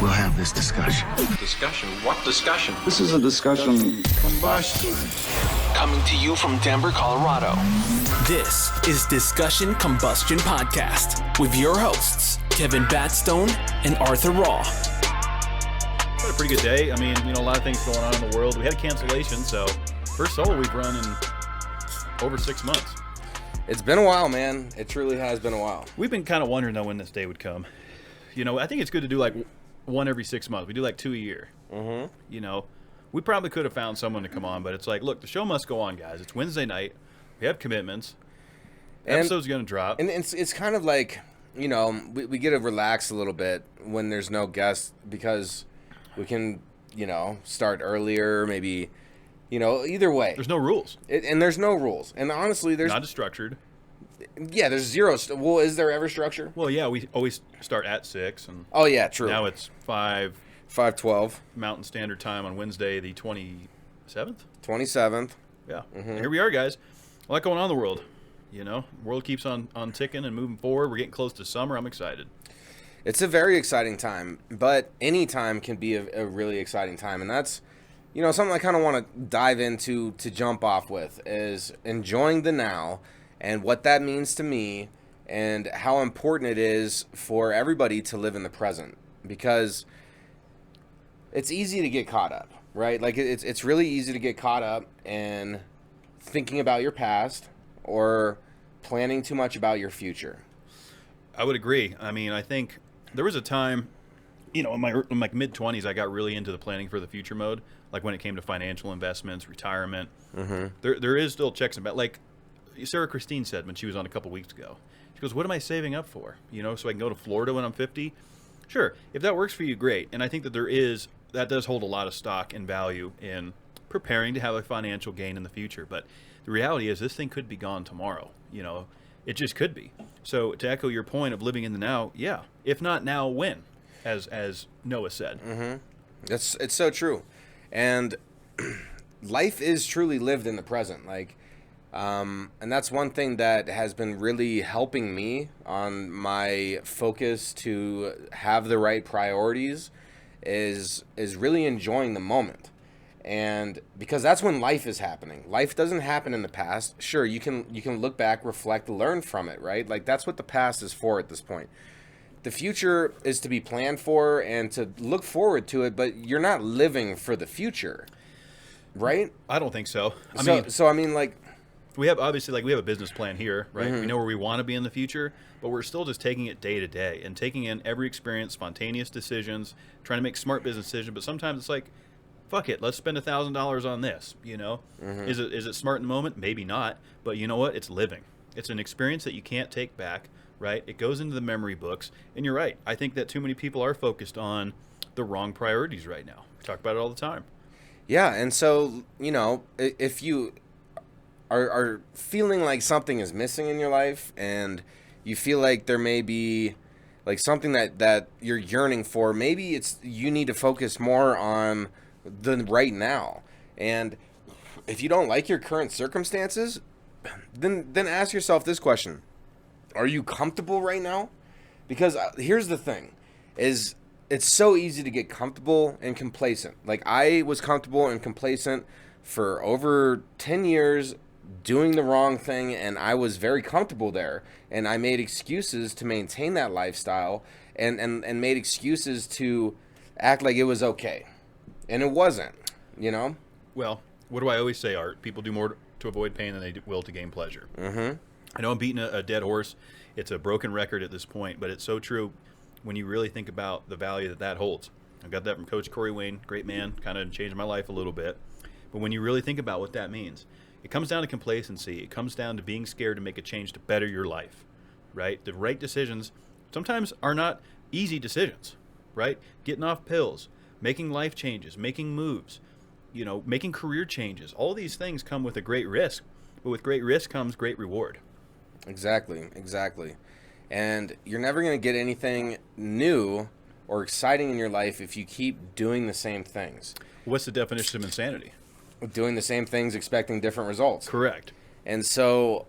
we'll have this discussion. Discussion? What discussion? This is a discussion combustion. Coming to you from Denver, Colorado. This is Discussion Combustion Podcast with your hosts, Kevin Batstone and Arthur Raw. Had a pretty good day. I mean, a lot of things going on in the world. We had a cancellation, so first solo we've run in over 6 months. It's been a while, man. It truly has been a while. We've been kind of wondering, though, when this day would come. I think it's good to do, like, one every 6 months. We do, like, 2 a year. Mm-hmm. We probably could have found someone to come on, but it's like, look, the show must go on, guys. It's Wednesday night. We have commitments. Episode's going to drop. And it's kind of like, we get to relax a little bit when there's no guests because we can, start earlier, maybe, either way. There's no rules. And there's no rules. And honestly, there's... Not structured. Yeah, there's zero. Well, is there ever structure? Well, yeah, we always start at 6. And oh, yeah, true. Now it's 5:12 Mountain Standard Time on Wednesday, the 27th? 27th. Yeah. Mm-hmm. Here we are, guys. A lot going on in the world. The world keeps on ticking and moving forward. We're getting close to summer. I'm excited. It's a very exciting time, but any time can be a really exciting time. And that's, something I kind of want to dive into to jump off with is enjoying the now and what that means to me and how important it is for everybody to live in the present. Because it's easy to get caught up, right? Like it's really easy to get caught up in thinking about your past or planning too much about your future. I would agree. I mean, I think there was a time, in my mid-20s, I got really into the planning for the future mode, like when it came to financial investments, retirement. Mm-hmm. There is still checks and balances. Like Sarah Christine said when she was on a couple weeks ago. She goes, what am I saving up for? So I can go to Florida when I'm 50? Sure. If that works for you, great. And I think that does hold a lot of stock and value in preparing to have a financial gain in the future. But the reality is this thing could be gone tomorrow. It just could be. So to echo your point of living in the now, yeah. If not now, when? As Noah said. Mm-hmm. It's so true. And life is truly lived in the present. And that's one thing that has been really helping me on my focus to have the right priorities is really enjoying the moment. And because that's when life is happening. Life doesn't happen in the past. Sure, you can look back, reflect, learn from it, right? Like that's what the past is for at this point. The future is to be planned for and to look forward to it, but you're not living for the future, right? I don't think so. I mean, we have a business plan here, right? Mm-hmm. We know where we want to be in the future, but we're still just taking it day to day and taking in every experience, spontaneous decisions, trying to make smart business decisions. But sometimes it's like, fuck it, let's spend $1,000 on this. Mm-hmm. Is it smart in the moment? Maybe not, but you know what? It's living. It's an experience that you can't take back, right? It goes into the memory books, and you're right. I think that too many people are focused on the wrong priorities right now. We talk about it all the time. Yeah, and so if you are feeling like something is missing in your life and you feel like there may be like something that you're yearning for, maybe it's you need to focus more on the right now. And if you don't like your current circumstances, then ask yourself this question. Are you comfortable right now? Because here's the thing is it's so easy to get comfortable and complacent. Like I was comfortable and complacent for over 10 years doing the wrong thing, and I was very comfortable there, and I made excuses to maintain that lifestyle and made excuses to act like it was okay, and it wasn't. Well, what do I always say, Art? People do more to avoid pain than they will to gain pleasure. Mm-hmm. I know I'm beating a dead horse. It's a broken record at this point, but it's so true when you really think about the value that holds. I got that from Coach Corey Wayne, great man, kind of changed my life a little bit. But when you really think about what that means, it comes down to complacency. It comes down to being scared to make a change to better your life, right? The right decisions sometimes are not easy decisions, right? Getting off pills, making life changes, making moves, making career changes. All these things come with a great risk, but with great risk comes great reward. Exactly. And you're never going to get anything new or exciting in your life if you keep doing the same things. What's the definition of insanity? Doing the same things, expecting different results. Correct. And so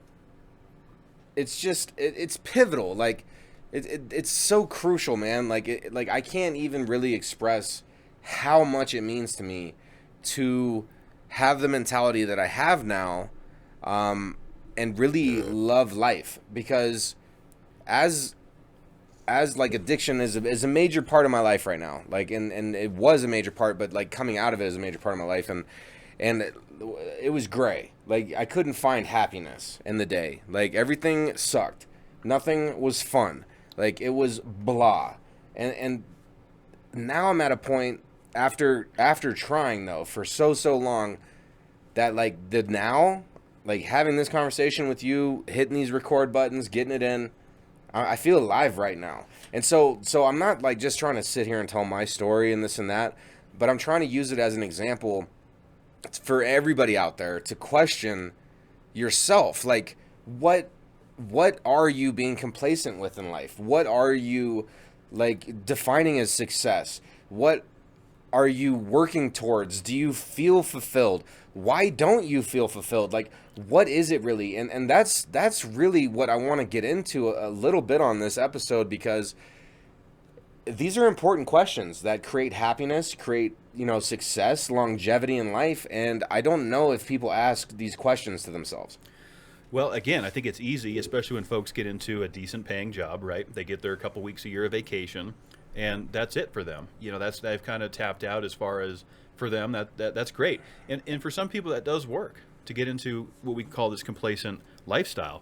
it's pivotal. Like It's so crucial, man. Like I can't even really express how much it means to me to have the mentality that I have now, and really love life, because as like addiction is a major part of my life right now. Like, and it was a major part, but like coming out of it is a major part of my life, and it was gray. Like, I couldn't find happiness in the day. Like, everything sucked. Nothing was fun. Like, it was blah. And now I'm at a point after trying though for so long that like like having this conversation with you, hitting these record buttons, getting it in, I feel alive right now. And so I'm not like just trying to sit here and tell my story and this and that, but I'm trying to use it as an example for everybody out there to question yourself. Like, what are you being complacent with in life? What are you like defining as success? What are you working towards? Do you feel fulfilled? Why don't you feel fulfilled? Like, what is it really? And that's really what I want to get into a little bit on this episode, because these are important questions that create happiness, create, success, longevity in life. And I don't know if people ask these questions to themselves. Well, again, I think it's easy, especially when folks get into a decent paying job, right? They get their couple weeks a year of vacation, and that's it for them. They've kind of tapped out as far as for them. That's great. And for some people that does work to get into what we call this complacent lifestyle.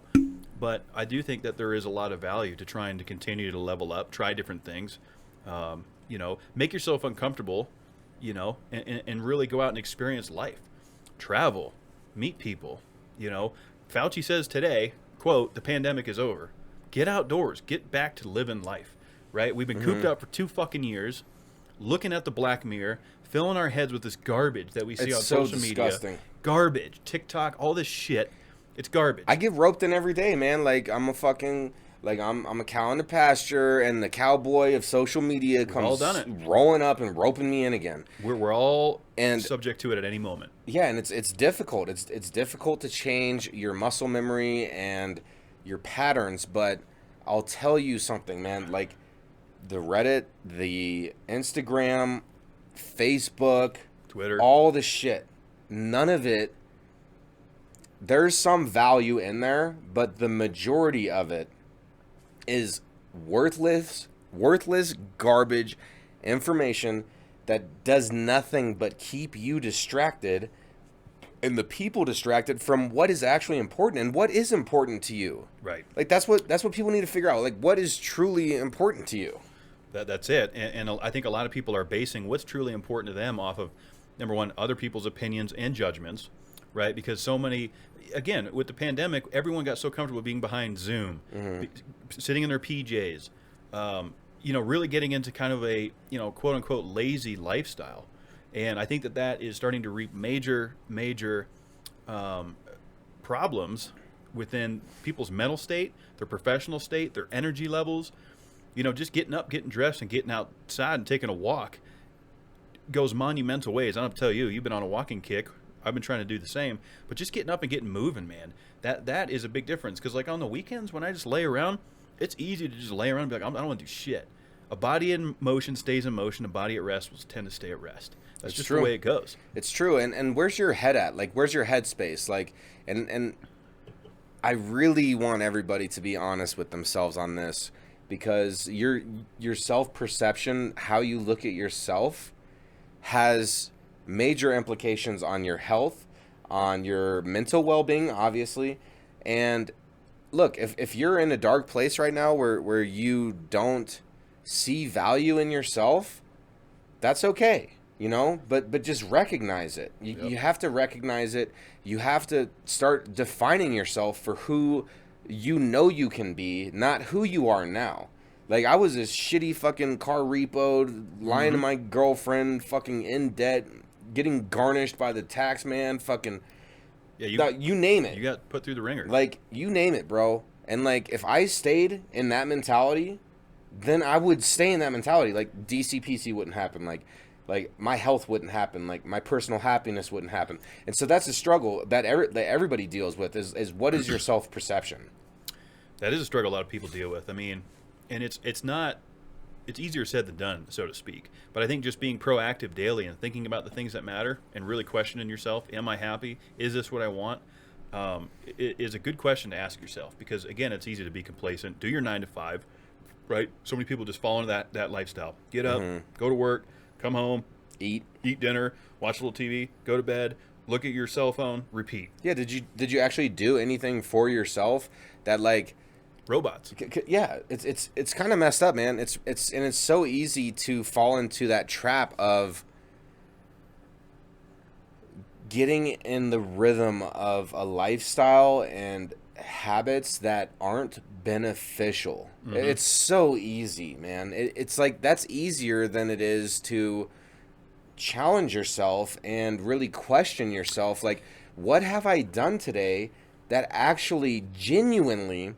But I do think that there is a lot of value to trying to continue to level up, try different things, make yourself uncomfortable, and really go out and experience life, travel, meet people. Fauci says today, quote, "The pandemic is over. Get outdoors, get back to living life." Right? We've been cooped up for 2 fucking years, looking at the black mirror, filling our heads with this garbage that we see on social disgusting. Media. Garbage, TikTok, all this shit. It's garbage. I get roped in every day, man. Like, I'm a cow in the pasture, and the cowboy of social media comes rolling up and roping me in again. We're all subject to it at any moment. Yeah, and it's difficult. It's difficult to change your muscle memory and your patterns, but I'll tell you something, man. Like, the Reddit, the Instagram, Facebook, Twitter, all the shit, none of it, there's some value in there, but the majority of it is worthless garbage information that does nothing but keep you distracted and the people distracted from what is actually important and what is important to you. Right. Like, that's what people need to figure out. Like, what is truly important to you? That's it. And I think a lot of people are basing what's truly important to them off of, number one, other people's opinions and judgments, right? Because so many, again, with the pandemic, everyone got so comfortable being behind Zoom, sitting in their PJs, really getting into kind of a, quote unquote, lazy lifestyle. And I think that is starting to reap major problems within people's mental state, their professional state, their energy levels. Just getting up, getting dressed, and getting outside and taking a walk goes monumental ways. I don't have to tell you, you've been on a walking kick. I've been trying to do the same. But just getting up and getting moving, man, that is a big difference. Because, like, on the weekends when I just lay around, it's easy to just lay around and be like, I don't want to do shit. A body in motion stays in motion. A body at rest will tend to stay at rest. That's just the way it goes. It's true. And where's your head at? Like, where's your headspace? Like, and I really want everybody to be honest with themselves on this, because your self-perception, how you look at yourself, has major implications on your health, on your mental well-being, obviously. And look, if you're in a dark place right now where you don't see value in yourself, that's okay, but just recognize it. You have to recognize it. You have to start defining yourself for who you can be, not who you are now. Like, I was this shitty fucking car repoed, lying to my girlfriend, fucking in debt, getting garnished by the tax man, fucking... Yeah, you name it. You got put through the ringer. Like, you name it, bro. And, like, if I stayed in that mentality, then I would stay in that mentality. Like, DCPC wouldn't happen. Like my health wouldn't happen. Like, my personal happiness wouldn't happen. And so that's a struggle that everybody deals with is what is your self-perception? That is a struggle a lot of people deal with. I mean, And it's easier said than done, so to speak. But I think just being proactive daily and thinking about the things that matter and really questioning yourself, am I happy? Is this what I want? It is a good question to ask yourself, because again, it's easy to be complacent. Do your 9 to 5, right? So many people just fall into that lifestyle. Get up, go to work, come home, eat dinner, watch a little TV, go to bed, look at your cell phone, repeat. Yeah. Did you actually do anything for yourself that like robots? Yeah, it's kind of messed up, man. It's so easy to fall into that trap of getting in the rhythm of a lifestyle and habits that aren't beneficial. It's so easy, man. It's like that's easier than it is to challenge yourself and really question yourself. Like, what have I done today that actually genuinely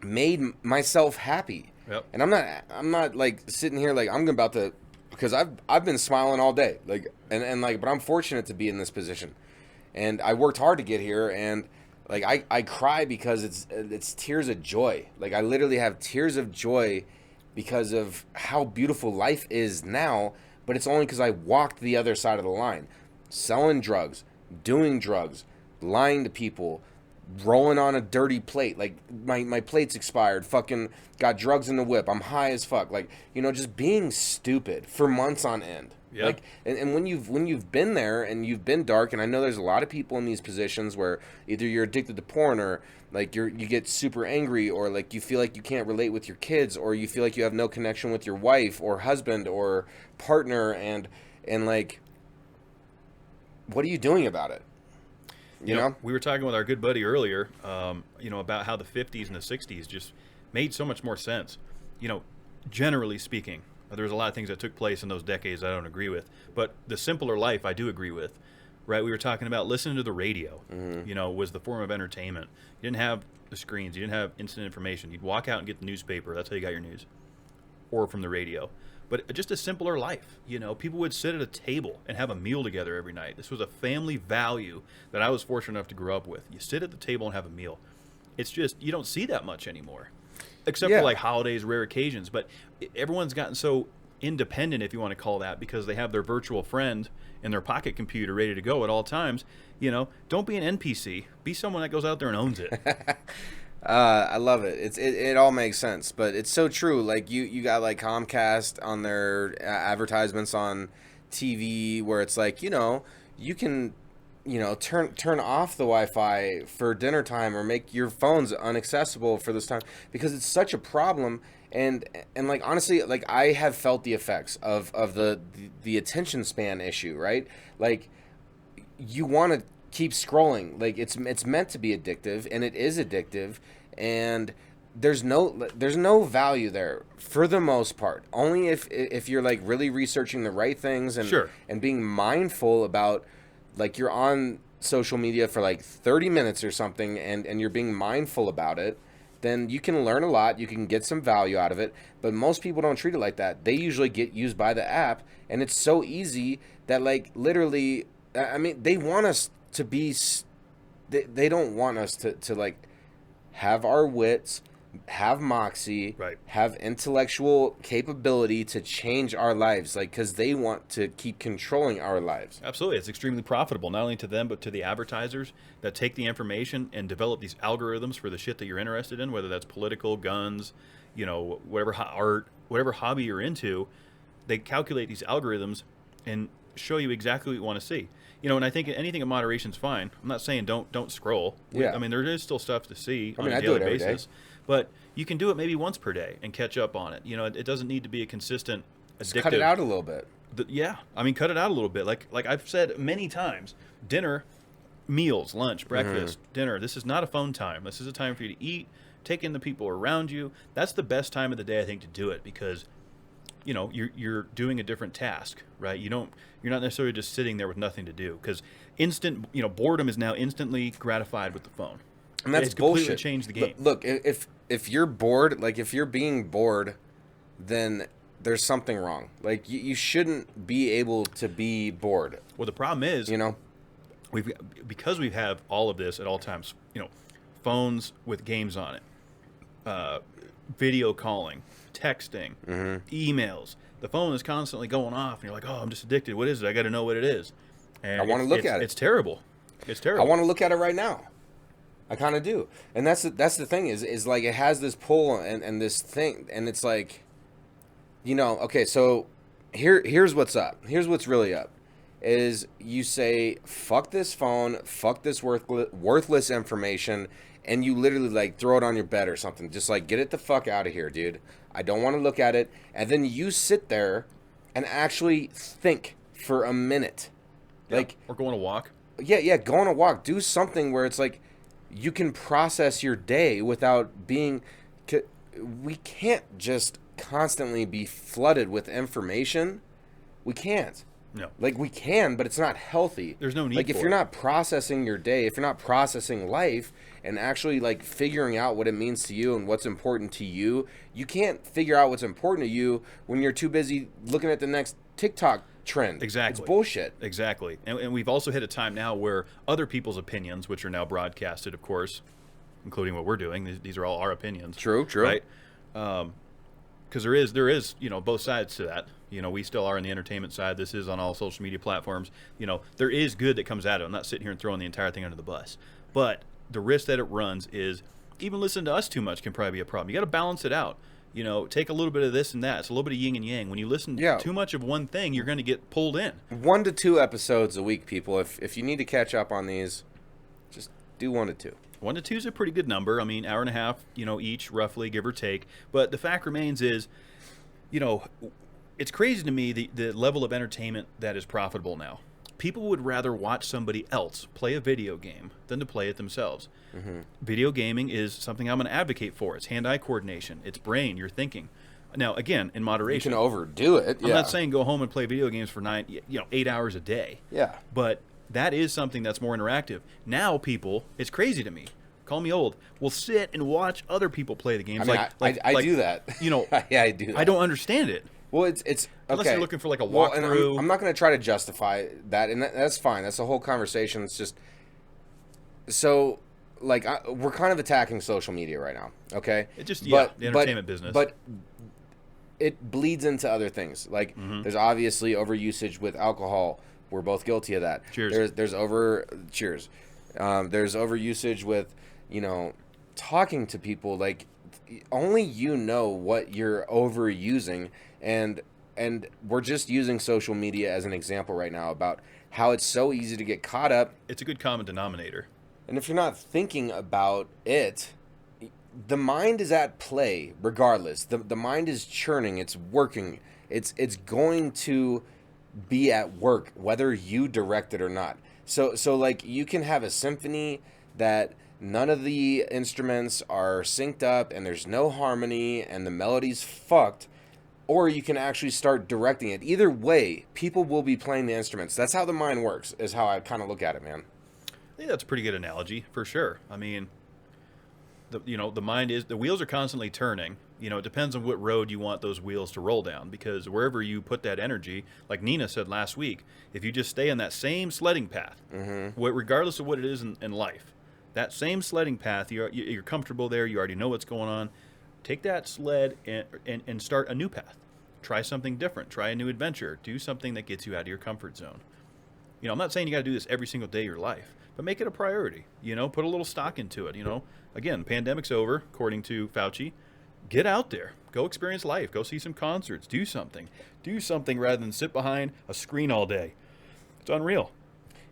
made myself happy? Yep. And I'm not like sitting here like I'm about to, because I've been smiling all day, like and like, but I'm fortunate to be in this position, and I worked hard to get here, and like I cry because it's tears of joy. Like I literally have tears of joy because of how beautiful life is now, but it's only because I walked the other side of the line, selling drugs, doing drugs, lying to people, rolling on a dirty plate. Like my plate's expired, fucking got drugs in the whip, I'm high as fuck, like, you know, just being stupid for months on end. Yeah. Like and when you've been there and you've been dark, and I know there's a lot of people in these positions where either you're addicted to porn, or like you get super angry, or like you feel like you can't relate with your kids, or you feel like you have no connection with your wife or husband or partner, and like, what are you doing about it? You know, we were talking with our good buddy earlier, about how the 50s and the 60s just made so much more sense. Generally speaking, there's a lot of things that took place in those decades I don't agree with, but the simpler life I do agree with, right? We were talking about listening to the radio, was the form of entertainment. You didn't have the screens. You didn't have instant information. You'd walk out and get the newspaper. That's how you got your news, or from the radio. But just a simpler life. People would sit at a table and have a meal together every night. This was a family value that I was fortunate enough to grow up with. You sit at the table and have a meal. It's just, you don't see that much anymore, except for like holidays, rare occasions. But everyone's gotten so independent, if you want to call that, because they have their virtual friend in their pocket computer ready to go at all times. Don't be an NPC. Be someone that goes out there and owns it. I love it. It all makes sense, but it's so true. Like you got like Comcast on their advertisements on TV, where it's like, you can, turn off the Wi-Fi for dinner time, or make your phones inaccessible for this time, because it's such a problem. And like, honestly, like I have felt the effects of the attention span issue, right? Like you want to keep scrolling. Like it's meant to be addictive, and it is addictive, and there's no value there for the most part. Only if you're like really researching the right things, and Sure. and being mindful about, like, you're on social media for like 30 minutes or something, and you're being mindful about it, then you can learn a lot, you can get some value out of it. But most people don't treat it like that. They usually get used by the app, and it's so easy that, like, literally, I mean, they want us to be, they don't want us to like have our wits, have moxie, Right. have intellectual capability to change our lives, like, because they want to keep controlling our lives. Absolutely. It's extremely profitable, not only to them, but to the advertisers that take the information and develop these algorithms for the shit that you're interested in, whether that's political, guns, whatever art, whatever hobby you're into. They calculate these algorithms and show you exactly what you want to see. And I think anything in moderation is fine. I'm not saying don't scroll. Yeah. I mean, there is still stuff to see on I a do daily it every basis. day. But you can do it maybe once per day and catch up on it. It doesn't need to be a consistent, Just addictive. cut it out a little bit. Cut it out a little bit. Like I've said many times, dinner, meals, lunch, breakfast, dinner. This is not a phone time. This is a time for you to eat, take in the people around you. That's the best time of the day, I think, to do it, because you're doing a different task, right? You're not necessarily just sitting there with nothing to do, because boredom is now instantly gratified with the phone. And that's it's completely bullshit. changed the game. Look, if you're bored, like if you're being bored, then there's something wrong. Like you shouldn't be able to be bored. Well, the problem is, because we have all of this at all times, phones with games on it, video calling, texting, emails. The phone is constantly going off, and you're like, oh, I'm just addicted. What is it? I got to know what it is. And I want to look at it. It's terrible. It's terrible. I want to look at it right now. I kind of do. And that's the thing is like it has this pull and this thing, and it's like, okay, so here's what's up. Here's what's really up. Is you say, fuck this phone, fuck this worthless information, and you literally like throw it on your bed or something. Just like, get it the fuck out of here, dude. I don't want to look at it. And then you sit there and actually think for a minute. Like, or go on a walk. Yeah, go on a walk. Do something where it's like you can process your day without being... We can't just constantly be flooded with information. We can't. No. Like, we can, but it's not healthy. There's no need like, for if you're it. not processing your day, if you're not processing life and actually, like, figuring out what it means to you and what's important to you, you can't figure out what's important to you when you're too busy looking at the next TikTok trend. Exactly. It's bullshit. Exactly. And we've also hit a time now where other people's opinions, which are now broadcasted, of course, including what we're doing, these are all our opinions. True. Right? Because there is, both sides to that. We still are on the entertainment side. This is on all social media platforms. There is good that comes out of it. I'm not sitting here and throwing the entire thing under the bus. But the risk that it runs is even listening to us too much can probably be a problem. You got to balance it out. Take a little bit of this and that. It's a little bit of yin and yang. When you listen too much of one thing, you're going to get pulled in. 1 to 2 episodes a week, people. If you need to catch up on these, just do 1 to 2. 1 to 2 is a pretty good number. I mean, hour and a half, each roughly, give or take. But the fact remains is, it's crazy to me the level of entertainment that is profitable now. People would rather watch somebody else play a video game than to play it themselves. Mm-hmm. Video gaming is something I'm going to advocate for. It's hand-eye coordination. It's brain. You're thinking. Now, again, in moderation. You can overdo it. I'm not saying go home and play video games for 8 hours a day. Yeah. But that is something that's more interactive. Now, people, it's crazy to me. Call me old. Will sit and watch other people play the games. I do that. Yeah, I do that. I don't understand it. Well, it's okay. Unless you're looking for like a Well, walkthrough. and I'm not going to try to justify that, and that's fine. That's the whole conversation. It's just so like we're kind of attacking social media right now. Okay, It just the entertainment business. but it bleeds into other things. Like there's obviously overusage with alcohol. We're both guilty of that. Cheers. There's overusage with talking to people. Like only you know what you're overusing, and we're just using social media as an example right now about how it's so easy to get caught up. It's a good common denominator. And if you're not thinking about it, the mind is at play regardless. The mind is churning. It's working. It's going to be at work whether you direct it or not. So like you can have a symphony that none of the instruments are synced up and there's no harmony and the melody's fucked, or you can actually start directing it. Either way, people will be playing the instruments. That's how the mind works, is how I kind of look at it, man. I think that's a pretty good analogy for sure. I mean, the mind is, the wheels are constantly turning. It depends on what road you want those wheels to roll down, because wherever you put that energy, like Nina said last week, if you just stay on that same sledding path, regardless of what it is in life, that same sledding path, you're comfortable there, you already know what's going on. Take that sled and start a new path. Try something different. Try a new adventure. Do something that gets you out of your comfort zone. I'm not saying you got to do this every single day of your life, but make it a priority. Put a little stock into it. Again, pandemic's over, according to Fauci. Get out there. Go experience life. Go see some concerts. Do something. Do something rather than sit behind a screen all day. It's unreal.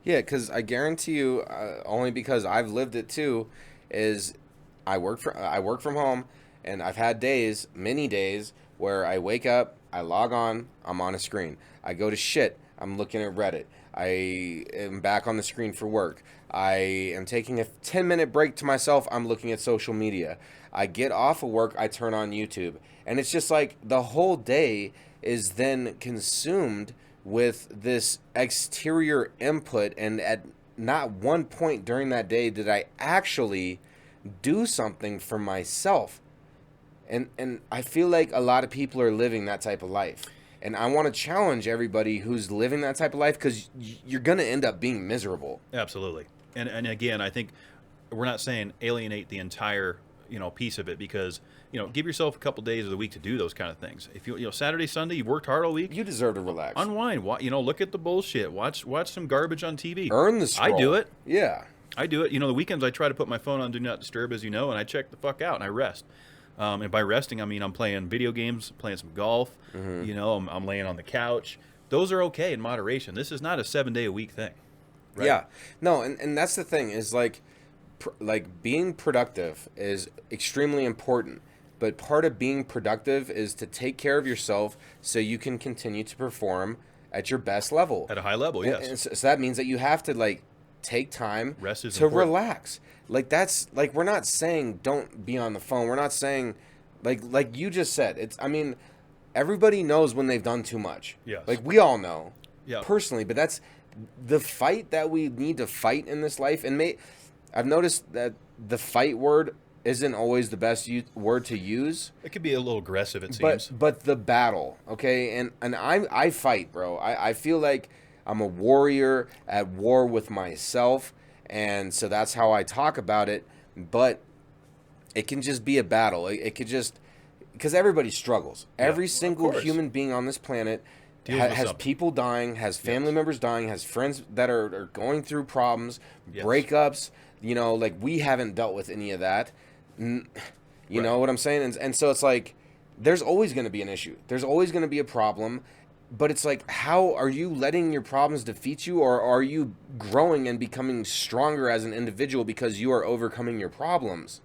Yeah, because I guarantee you, only because I've lived it too, is I work from home, and I've had days, many days, where I wake up, I log on, I'm on a screen. I go to shit, I'm looking at Reddit. I am back on the screen for work. I am taking a 10-minute break to myself, I'm looking at social media. I get off of work, I turn on YouTube. And it's just like the whole day is then consumed with this exterior input, and at not one point during that day did I actually do something for myself. And I feel like a lot of people are living that type of life. And I want to challenge everybody who's living that type of life, because you're going to end up being miserable. Absolutely. And again, I think we're not saying alienate the entire piece of it, because give yourself a couple days of the week to do those kind of things. If Saturday, Sunday, you've worked hard all week, You deserve to relax. unwind. Look at the bullshit. Watch some garbage on TV. Earn the scroll. I do it. Yeah. I do it. The weekends I try to put my phone on Do Not Disturb, as you know, and I check the fuck out and I rest. And by resting, I mean I'm playing video games, playing some golf. I'm laying on the couch. Those are okay in moderation. This is not a 7-day-a-week thing. Right? Yeah. No, and that's the thing is like being productive is extremely important. But part of being productive is to take care of yourself so you can continue to perform at your best level. At a high level, yes. And so that means that you have to take time Rest is to important. relax. That's we're not saying don't be on the phone. We're not saying like you just said. Everybody knows when they've done too much. Yes. We all know. Yeah. Personally, but that's the fight that we need to fight in this life. And I've noticed that the fight word isn't always the best word to use. It could be a little aggressive, it seems. But the battle, okay? And I fight, bro. I feel like I'm a warrior at war with myself, and so that's how I talk about it. But it can just be a battle. It could just... Because everybody struggles. Every single human being on this planet has people dying, has family members dying, has friends that are going through problems, breakups. We haven't dealt with any of that. You know what I'm saying? And so it's there's always going to be an issue. There's always going to be a problem. But it's how are you letting your problems defeat you, or are you growing and becoming stronger as an individual because you are overcoming your problems?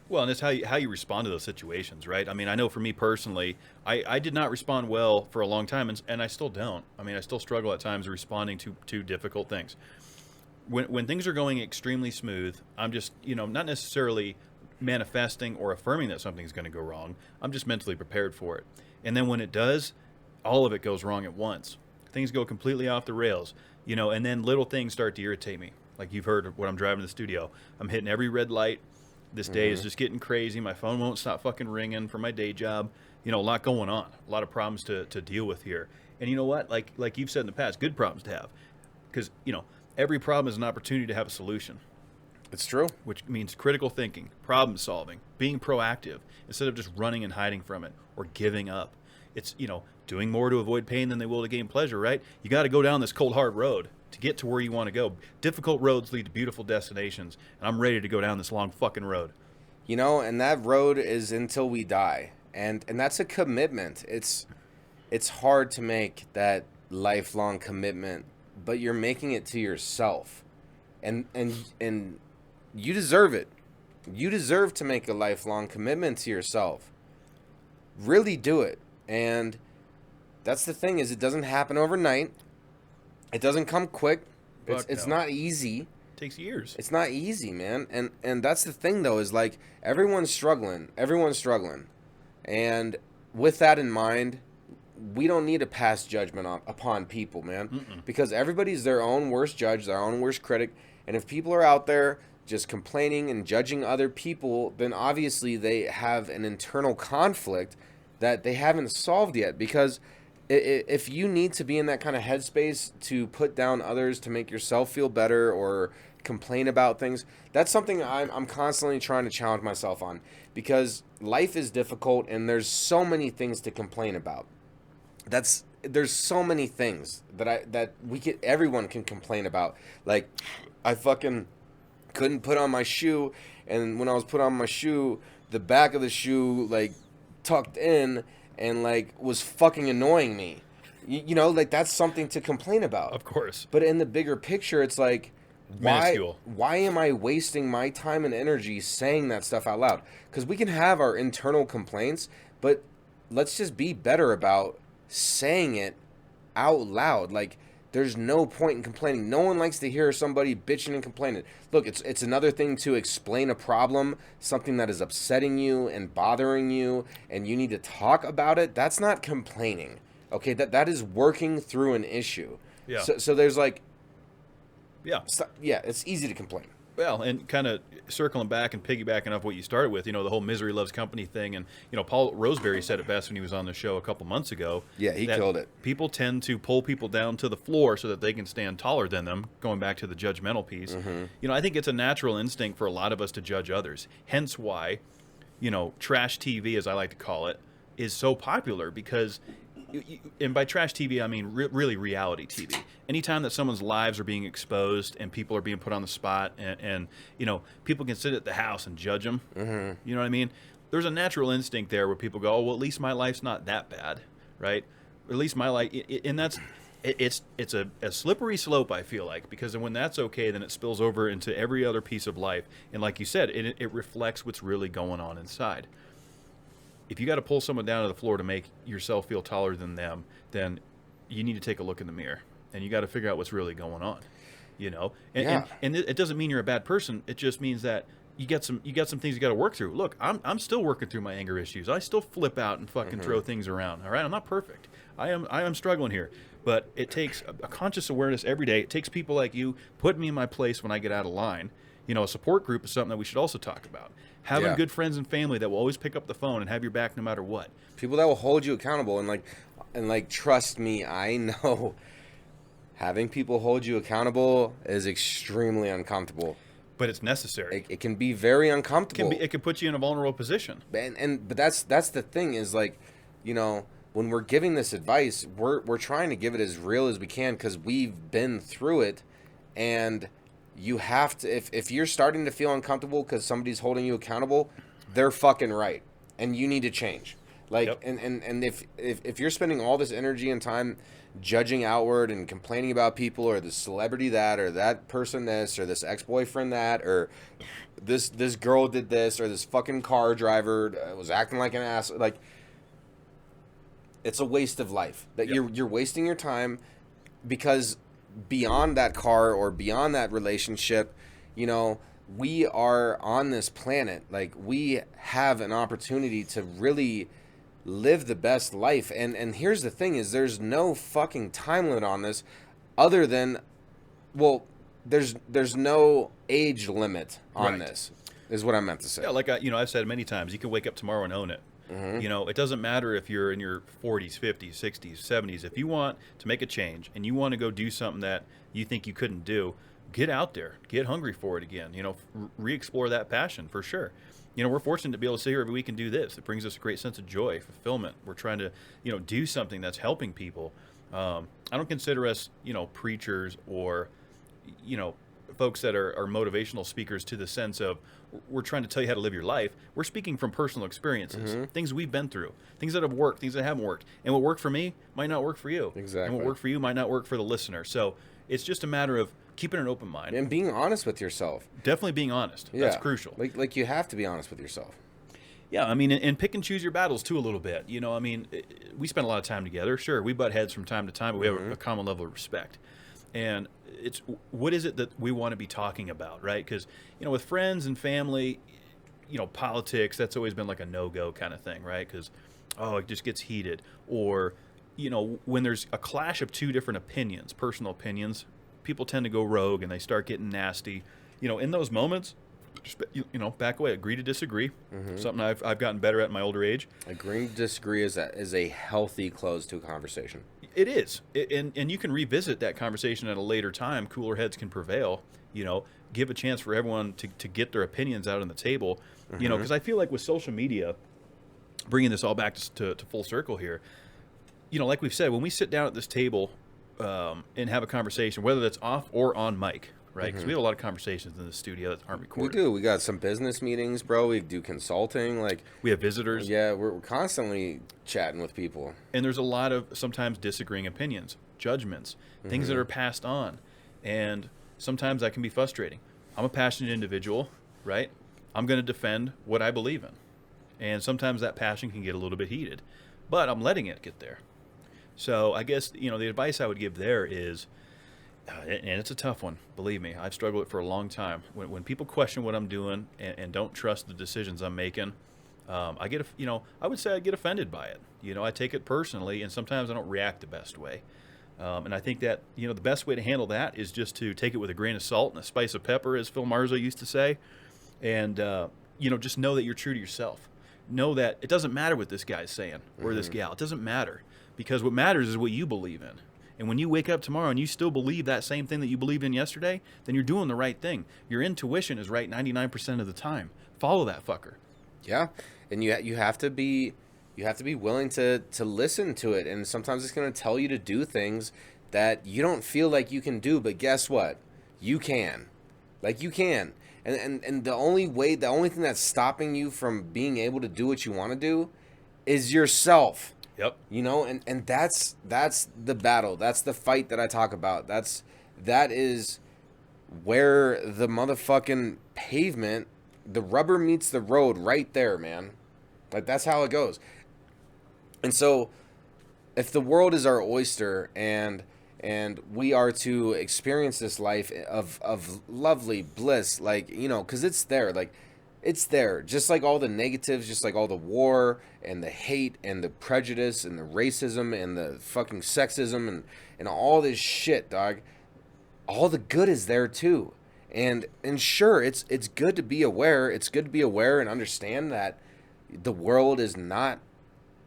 Well, and it's how you respond to those situations, right? I know for me personally, I did not respond well for a long time, and I still don't. I still struggle at times responding to difficult things. When things are going extremely smooth, I'm just, not necessarily manifesting or affirming that something's going to go wrong. I'm just mentally prepared for it. And then when it does, all of it goes wrong at once. Things go completely off the rails, and then little things start to irritate me. Like you've heard when I'm driving to the studio, I'm hitting every red light. This day is just getting crazy. My phone won't stop fucking ringing for my day job. A lot going on. A lot of problems to deal with here. And you know what? Like you've said in the past, good problems to have. Because, every problem is an opportunity to have a solution. It's true. Which means critical thinking, problem solving, being proactive, instead of just running and hiding from it or giving up. It's, doing more to avoid pain than they will to gain pleasure, right? You got to go down this cold, hard road to get to where you want to go. Difficult roads lead to beautiful destinations, and I'm ready to go down this long fucking road. And that road is until we die. And that's a commitment. It's hard to make that lifelong commitment, but you're making it to yourself. And you deserve it. You deserve to make a lifelong commitment to yourself. Really do it. And that's the thing, is it doesn't happen overnight. It doesn't come quick. It's not easy. It takes years. It's not easy, man. And that's the thing, though, is everyone's struggling. Everyone's struggling. And with that in mind, we don't need to pass judgment upon people, man. Because everybody's their own worst judge, their own worst critic. And if people are out there just complaining and judging other people, then obviously they have an internal conflict that they haven't solved yet. Because if you need to be in that kind of headspace to put down others to make yourself feel better or complain about things, that's something I'm constantly trying to challenge myself on, because life is difficult and there's so many things to complain about. There's so many things that everyone can complain about. Like, I fucking couldn't put on my shoe, and when I was put on my shoe, the back of the shoe tucked in and was fucking annoying me. That's something to complain about. Of course. But in the bigger picture, it's minuscule. Why am I wasting my time and energy saying that stuff out loud? Because we can have our internal complaints, but let's just be better about saying it out loud. There's no point in complaining. No one likes to hear somebody bitching and complaining. Look, it's another thing to explain a problem, something that is upsetting you and bothering you, and you need to talk about it. That's not complaining. Okay, that is working through an issue. Yeah. So there's yeah, it's easy to complain. Well, and kind of circling back and piggybacking off what you started with, the whole misery loves company thing. And, Paul Roseberry said it best when he was on the show a couple months ago. Yeah, he killed it. People tend to pull people down to the floor so that they can stand taller than them, going back to the judgmental piece. I think it's a natural instinct for a lot of us to judge others. Hence why trash TV, as I like to call it, is so popular because, and by trash TV, I mean really reality TV. Anytime that someone's lives are being exposed and people are being put on the spot and people can sit at the house and judge them, you know what I mean? There's a natural instinct there where people go, oh, well, at least my life's not that bad, right? Or at least my life, and that's, it's a slippery slope, I feel like, because when that's okay, then it spills over into every other piece of life. And like you said, it reflects what's really going on inside. If you got to pull someone down to the floor to make yourself feel taller than them, then you need to take a look in the mirror and you got to figure out what's really going on, and it doesn't mean you're a bad person. It just means that you got some things you got to work through. Look, I'm still working through my anger issues. I still flip out and fucking throw things around. All right. I'm not perfect. I am struggling here, but it takes a conscious awareness every day. It takes people like you putting me in my place when I get out of line. A support group is something that we should also talk about. Having good friends and family that will always pick up the phone and have your back no matter what. People that will hold you accountable and trust me, I know having people hold you accountable is extremely uncomfortable. But it's necessary. It can be very uncomfortable. It can put you in a vulnerable position. But that's the thing is when we're giving this advice, we're trying to give it as real as we can because we've been through it. And you have to, if you're starting to feel uncomfortable because somebody's holding you accountable, they're fucking right, and you need to change. And if you're spending all this energy and time judging outward and complaining about people or the celebrity that or that person this or this ex-boyfriend that or this girl did this or this fucking car driver was acting like an ass, it's a waste of life. You're wasting your time because beyond that car or beyond that relationship, we are on this planet. We have an opportunity to really live the best life. And here's the thing is there's no fucking time limit on this other than, there's no age limit on this is what I meant to say. Yeah, I've said many times, you can wake up tomorrow and own it. It doesn't matter if you're in your 40s, 50s, 60s, 70s. If you want to make a change and you want to go do something that you think you couldn't do, get out there, get hungry for it again, re-explore that passion for sure. We're fortunate to be able to sit here every week and do this. It brings us a great sense of joy, fulfillment. We're trying to, do something that's helping people. I don't consider us, preachers or, folks that are motivational speakers to the sense of we're trying to tell you how to live your life. We're speaking from personal experiences, things we've been through, things that have worked, things that haven't worked. And what worked for me might not work for you. Exactly. And what worked for you might not work for the listener. So it's just a matter of keeping an open mind. And being honest with yourself. Definitely being honest. Yeah. That's crucial. Like you have to be honest with yourself. Yeah, I mean, and pick and choose your battles too a little bit. We spend a lot of time together. Sure, we butt heads from time to time, but we have a common level of respect. And it's what is it that we want to be talking about, right? Because, with friends and family, politics, that's always been like a no-go kind of thing, right? Because, it just gets heated. Or, when there's a clash of two different opinions, personal opinions, people tend to go rogue and they start getting nasty. In those moments, just, back away, agree to disagree. Something I've gotten better at in my older age. Agreeing to disagree is a healthy close to a conversation. It is. And you can revisit that conversation at a later time. Cooler heads can prevail. Give a chance for everyone to get their opinions out on the table. Because I feel like with social media, bringing this all back to full circle here, like we've said, when we sit down at this table and have a conversation, whether that's off or on mic, right? Because we have a lot of conversations in the studio that aren't recorded. We do. We got some business meetings, bro. We do consulting. We have visitors. Yeah, we're constantly chatting with people. And there's a lot of sometimes disagreeing opinions, judgments, things that are passed on. And sometimes that can be frustrating. I'm a passionate individual, right? I'm going to defend what I believe in. And sometimes that passion can get a little bit heated. But I'm letting it get there. So I guess, the advice I would give there is, and it's a tough one, believe me. I've struggled with it for a long time. When people question what I'm doing and don't trust the decisions I'm making, I would say I get offended by it. I take it personally, and sometimes I don't react the best way. And I think that, the best way to handle that is just to take it with a grain of salt and a spice of pepper, as Phil Marzo used to say. And, just know that you're true to yourself. Know that it doesn't matter what this guy's saying or this gal. It doesn't matter, because what matters is what you believe in. And when you wake up tomorrow and you still believe that same thing that you believed in yesterday, then you're doing the right thing. Your intuition is right 99% of the time. Follow that fucker. Yeah, and you have to be willing to listen to it, and sometimes it's going to tell you to do things that you don't feel like you can do, but guess what? You can. Like, you can. And the only thing that's stopping you from being able to do what you want to do is yourself. Yep. You know, and that's the battle. That's the fight that I talk about. That is where the motherfucking pavement, the rubber meets the road right there, man. Like, that's how it goes. And so if the world is our oyster and we are to experience this life of lovely bliss, like, you know, because it's there, like, it's there. Just like all the negatives, just like all the war and the hate and the prejudice and the racism and the fucking sexism and all this shit, dog. All the good is there too. And sure, it's good to be aware. It's good to be aware and understand that the world is not,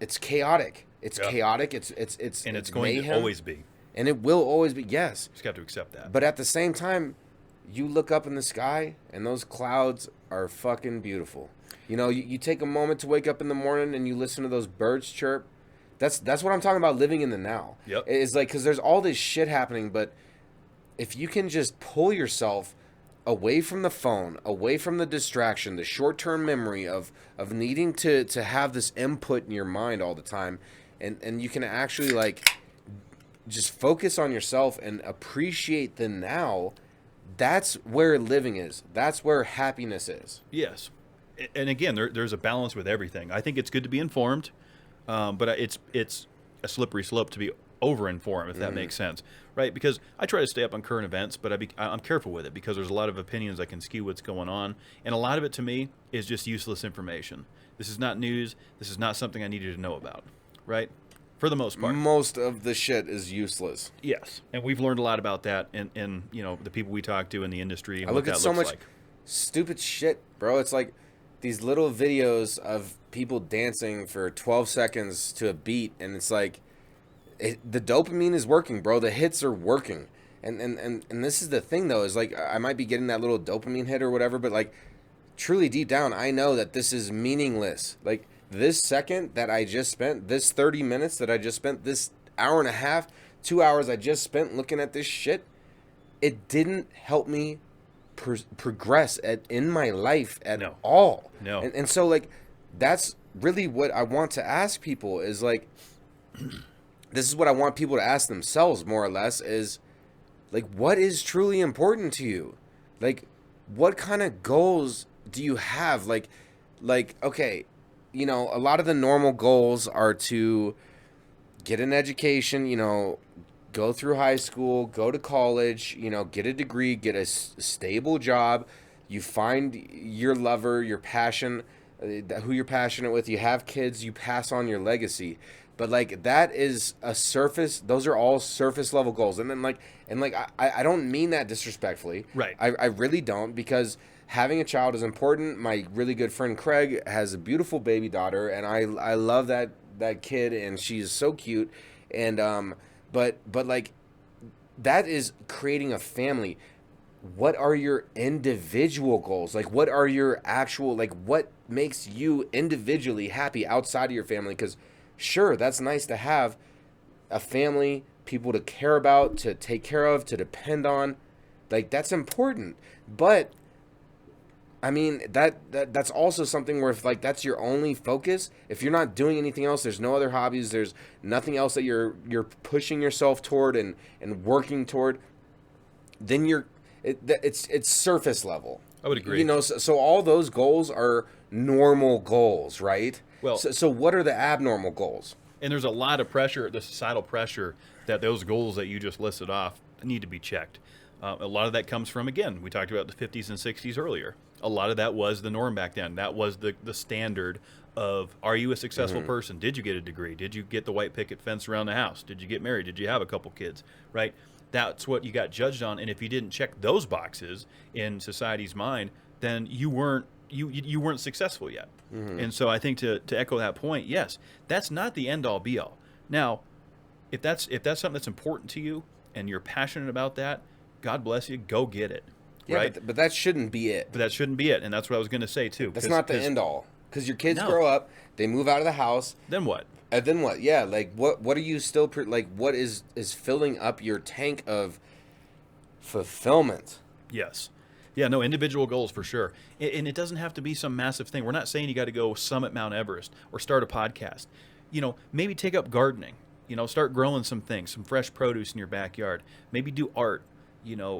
it's chaotic. It's chaotic. It's going mayhem. to always be. And it will always be, yes. Just got to accept that. But at the same time, you look up in the sky, and those clouds are fucking beautiful. You know, you take a moment to wake up in the morning, and you listen to those birds chirp. That's what I'm talking about, living in the now. Yep. It's like, because there's all this shit happening, but if you can just pull yourself away from the phone, away from the distraction, the short-term memory of needing to have this input in your mind all the time, and you can actually, like, just focus on yourself and appreciate the now, that's where living is. That's where happiness is. Yes. And again, there's a balance with everything. I think it's good to be informed, but it's a slippery slope to be over-informed, if that makes sense, right? Because I try to stay up on current events, but I'm careful with it because there's a lot of opinions that can skew what's going on, and a lot of it, to me, is just useless information. This is not news. This is not something I needed to know about, right? For the most part. Most of the shit is useless. Yes, and we've learned a lot about that in you know, the people we talk to in the industry and I what look that at so looks much like. stupid shit, bro. It's like these little videos of people dancing for 12 seconds to a beat, and it's like the dopamine is working, bro. The hits are working, and this is the thing though, is like I might be getting that little dopamine hit or whatever, but like truly deep down, I know that this is meaningless. Like, this second that I just spent, this 30 minutes that I just spent, this hour and a half, 2 hours I just spent looking at this shit, it didn't help me progress in my life at all. No. And so, like, that's really what I want to ask people is, like, this is what I want people to ask themselves, more or less, is, like, what is truly important to you? Like, what kind of goals do you have? Like, okay, you know, a lot of the normal goals are to get an education, you know, go through high school, go to college, you know, get a degree, get a stable job. You find your lover, your passion, who you're passionate with. You have kids, you pass on your legacy. But, like, that is a surface. Those are all surface level goals. And then, I don't mean that disrespectfully. Right. I really don't, because having a child is important. My really good friend Craig has a beautiful baby daughter, and I love that kid, and she's so cute. And but like, that is creating a family. What are your individual goals? Like, what are your actual, like, what makes you individually happy outside of your family? Because sure, that's nice to have a family, people to care about, to take care of, to depend on. Like, that's important. But I mean, that's also something where, if, like, that's your only focus, if you're not doing anything else, there's no other hobbies, there's nothing else that you're pushing yourself toward and working toward, then it's surface level. I would agree. You know, so all those goals are normal goals, right? Well, so what are the abnormal goals? And there's a lot of pressure, the societal pressure, that those goals that you just listed off need to be checked. A lot of that comes from, again, we talked about the 50s and 60s earlier. A lot of that was the norm back then. That was the standard of, are you a successful person? Did you get a degree? Did you get the white picket fence around the house? Did you get married? Did you have a couple kids? Right? That's what you got judged on. And if you didn't check those boxes in society's mind, then you weren't successful yet. And so I think to echo that point, yes, that's not the end all be all. Now, if that's something that's important to you and you're passionate about that, God bless you, go get it. Yeah, right? but that shouldn't be it. But that shouldn't be it, and that's what I was going to say too. That's not the end all. Because your kids No. grow up, they move out of the house. Then what? And then what? Yeah, like what are you still what is filling up your tank of fulfillment? Yes. Yeah, no, individual goals for sure. And it doesn't have to be some massive thing. We're not saying you got to go summit Mount Everest or start a podcast. Maybe take up gardening. Start growing some things, some fresh produce in your backyard. Maybe do art.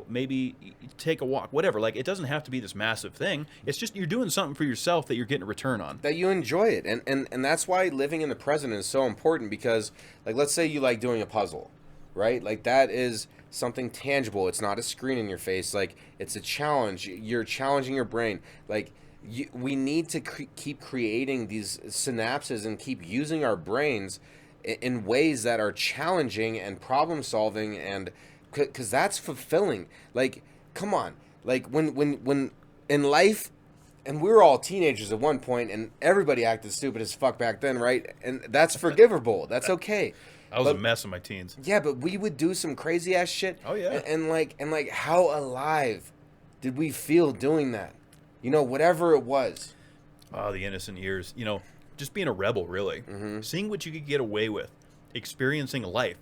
Maybe take a walk, whatever. Like, it doesn't have to be this massive thing. It's just you're doing something for yourself that you're getting a return on. That you enjoy it. And that's why living in the present is so important, because, like, let's say you like doing a puzzle, right? Like, that is something tangible. It's not a screen in your face. Like, it's a challenge. You're challenging your brain. Like, we need to keep creating these synapses and keep using our brains in ways that are challenging and problem solving, and because that's fulfilling. Like, come on, like when in life, and we were all teenagers at one point, and everybody acted stupid as fuck back then, right? And that's forgivable. That's okay. I was a mess in my teens. Yeah, but we would do some crazy ass shit. Oh yeah. And like how alive did we feel doing that? Whatever it was. Oh, the innocent years. Just being a rebel, really. Mm-hmm. Seeing what you could get away with, experiencing life.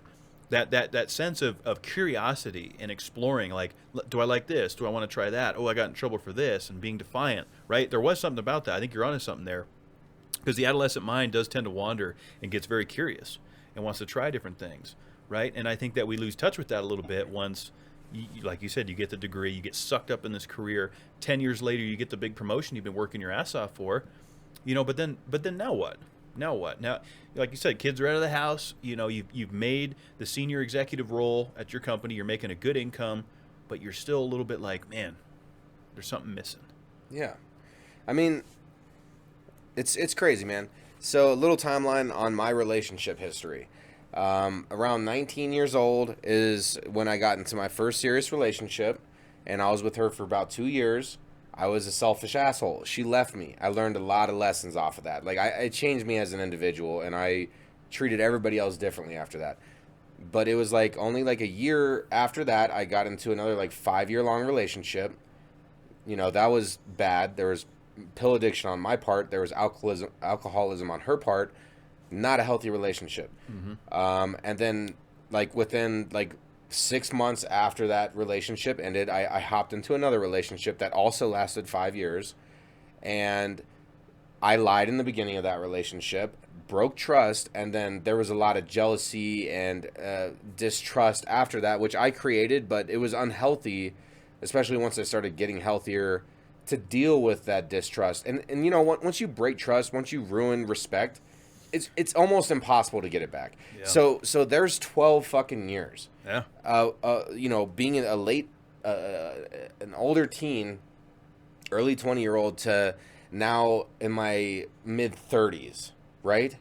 That sense of curiosity and exploring, like, do I like this? Do I want to try that? Oh, I got in trouble for this, and being defiant, right? There was something about that. I think you're onto something there, because the adolescent mind does tend to wander and gets very curious and wants to try different things, right? And I think that we lose touch with that a little bit once, like you said, you get the degree, you get sucked up in this career. 10 years later, you get the big promotion you've been working your ass off for, but then now what? Now what? Now, like you said, kids are out of the house. You've made the senior executive role at your company. You're making a good income, but you're still a little bit like, man, there's something missing. Yeah. I mean, it's crazy, man. So a little timeline on my relationship history. Around 19 years old is when I got into my first serious relationship, and I was with her for about 2 years. I was a selfish asshole. She left me. I learned a lot of lessons off of that. Like, it changed me as an individual, and I treated everybody else differently after that. But it was like only like a year after that, I got into another like 5-year-long relationship. That was bad. There was pill addiction on my part. There was alcoholism on her part. Not a healthy relationship. Mm-hmm. And then like within like 6 months after that relationship ended, I hopped into another relationship that also lasted 5 years. And I lied in the beginning of that relationship, broke trust, and then there was a lot of jealousy and distrust after that, which I created, but it was unhealthy, especially once I started getting healthier to deal with that distrust. And once you break trust, once you ruin respect, it's almost impossible to get it back. Yeah. So there's 12 fucking years. Yeah. Being an older teen, early 20-year-old to now in my mid 30s, right?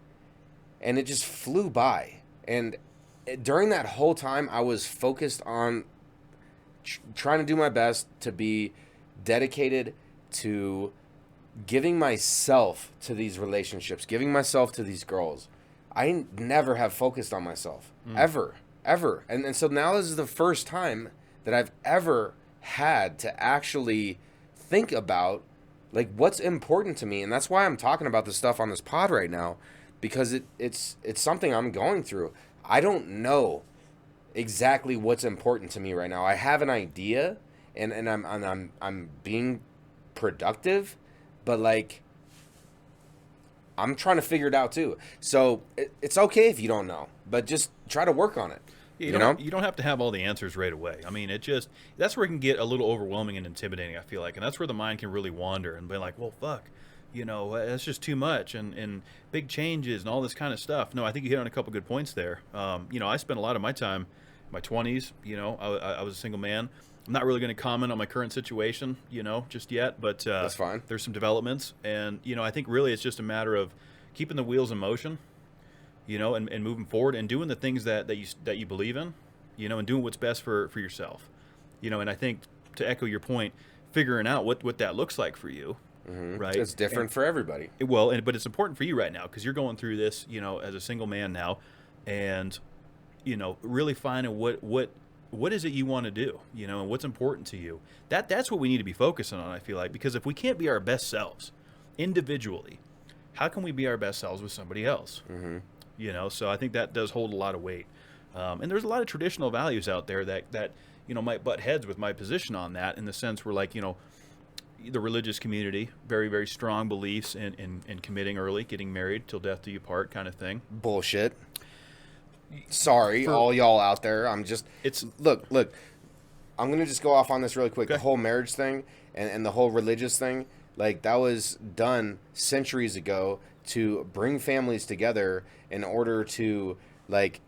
And it just flew by. And during that whole time, I was focused on trying to do my best to be dedicated to giving myself to these relationships, giving myself to these girls. I never have focused on myself, ever. And so now this is the first time that I've ever had to actually think about, like, what's important to me. And that's why I'm talking about this stuff on this pod right now, because it's something I'm going through. I don't know exactly what's important to me right now. I have an idea, and I'm being productive, but like I'm trying to figure it out too. So it's okay if you don't know, but just try to work on it. You don't have to have all the answers right away. I mean, that's where it can get a little overwhelming and intimidating, I feel like. And that's where the mind can really wander and be like, well, fuck, that's just too much and big changes and all this kind of stuff. No, I think you hit on a couple good points there. I spent a lot of my time, my 20s, I was a single man. I'm not really going to comment on my current situation, just yet, but that's fine. There's some developments. And, I think really it's just a matter of keeping the wheels in motion, and moving forward and doing the things that you believe in, and doing what's best for yourself, and I think to echo your point, figuring out what that looks like for you, right? It's different for everybody. But it's important for you right now because you're going through this, as a single man now, and, really finding what is it you want to do, and what's important to you. That's what we need to be focusing on, I feel like, because if we can't be our best selves individually, how can we be our best selves with somebody else? Mm-hmm. You know, so I think that does hold a lot of weight. And there's a lot of traditional values out there that you know, might butt heads with my position on that, in the sense where, like, you know, the religious community, very, very strong beliefs in committing early, getting married till death do you part kind of thing. Bullshit. Sorry, all y'all out there. Look. I'm going to just go off on this really quick. Okay. The whole marriage thing and the whole religious thing, like, that was done centuries ago to bring families together in order to, like,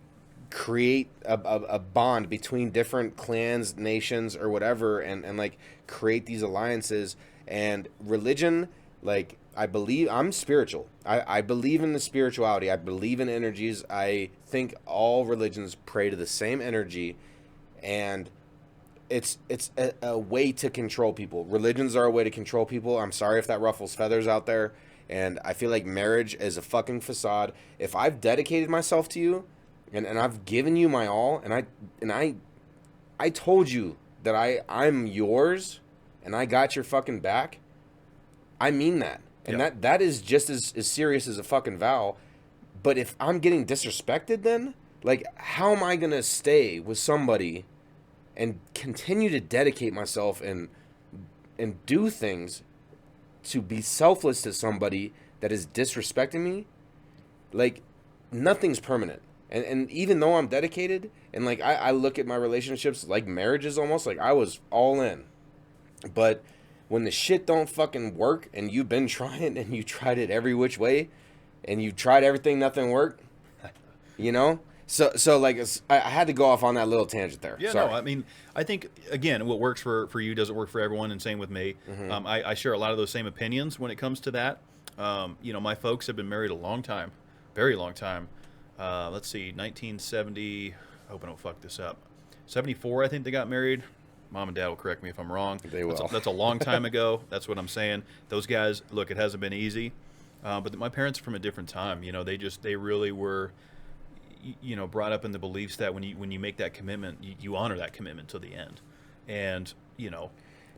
create a bond between different clans, nations, or whatever, and like, create these alliances. And religion, like, I'm spiritual. I believe in the spirituality. I believe in energies. I think all religions pray to the same energy, and it's a way to control people. Religions are a way to control people. I'm sorry if that ruffles feathers out there, and I feel like marriage is a fucking facade. If I've dedicated myself to you, and I've given you my all, and I told you that I'm yours, and I got your fucking back, I mean that. And Yep. that is just as serious as a fucking vow. But if I'm getting disrespected, then, like, how am I going to stay with somebody and continue to dedicate myself and do things to be selfless to somebody that is disrespecting me? Like, nothing's permanent. And even though I'm dedicated, and, like, I look at my relationships like marriages almost, like, I was all in. But when the shit don't fucking work, and you've been trying, and you tried it every which way, and you tried everything, nothing worked, you know? So like, I had to go off on that little tangent there. Yeah, Sorry. no, I mean, I think, again, what works for you doesn't work for everyone, and same with me. Mm-hmm. I share a lot of those same opinions when it comes to that. You know, my folks have been married a long time, very long time. Let's see, 1970, I hope I don't fuck this up. 74, I think they got married. Mom and Dad will correct me if I'm wrong. They will. That's a long time ago. That's what I'm saying. Those guys, look, it hasn't been easy. But my parents are from a different time. You know, they really were, you know, brought up in the beliefs that when you make that commitment, you honor that commitment till the end. And, you know,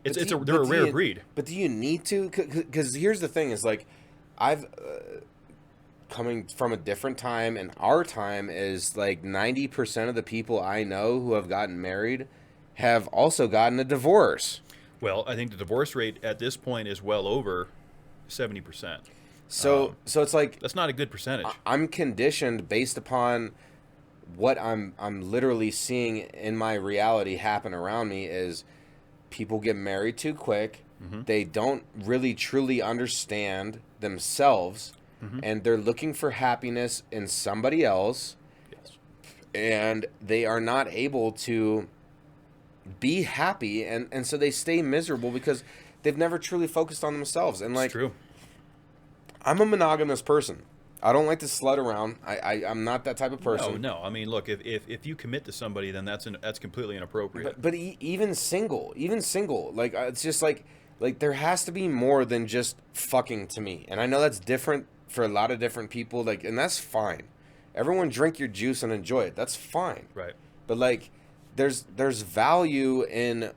they're a rare breed. But do you need to? Because here's the thing: is, like, I've coming from a different time, and our time is, like, 90% of the people I know who have gotten married have also gotten a divorce. Well, I think the divorce rate at this point is well over 70%. So it's like, that's not a good percentage. I'm conditioned based upon what I'm literally seeing in my reality happen around me. Is people get married too quick. Mm-hmm. They don't really truly understand themselves, mm-hmm. and they're looking for happiness in somebody else. Yes. And they are not able to be happy, and so they stay miserable because they've never truly focused on themselves. And, like, it's true. I'm a monogamous person. I don't like to slut around. I'm not that type of person. No. I mean, look, if you commit to somebody, then that's completely inappropriate. But even single, like, it's just like there has to be more than just fucking to me. And I know that's different for a lot of different people. Like, and that's fine. Everyone drink your juice and enjoy it. That's fine. Right. But, like, there's value in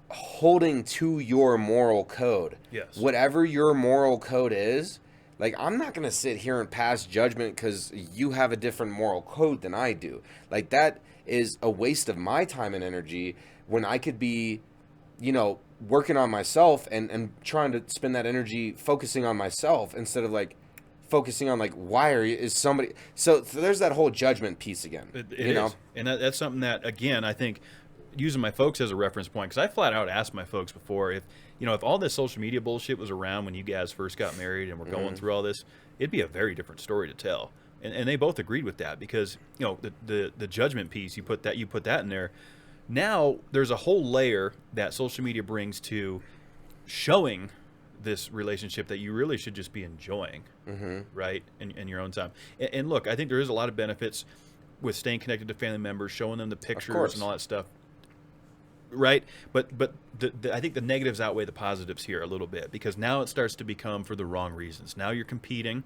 holding to your moral code. Yes. Whatever your moral code is, like, I'm not going to sit here and pass judgment because you have a different moral code than I do. Like, that is a waste of my time and energy when I could be, you know, working on myself and trying to spend that energy focusing on myself instead of, like, focusing on, like, is somebody. So there's that whole judgment piece again. It you know? is. And that's something that, again, I think, using my folks as a reference point, because I flat out asked my folks before, if all this social media bullshit was around when you guys first got married and were going through all this, it'd be a very different story to tell. And they both agreed with that, because, you know, the judgment piece, you put that in there. Now there's a whole layer that social media brings to showing this relationship that you really should just be enjoying, right, in your own time. And look, I think there is a lot of benefits with staying connected to family members, showing them the pictures and all that stuff, right? But I think the negatives outweigh the positives here a little bit, because now it starts to become for the wrong reasons. Now you're competing,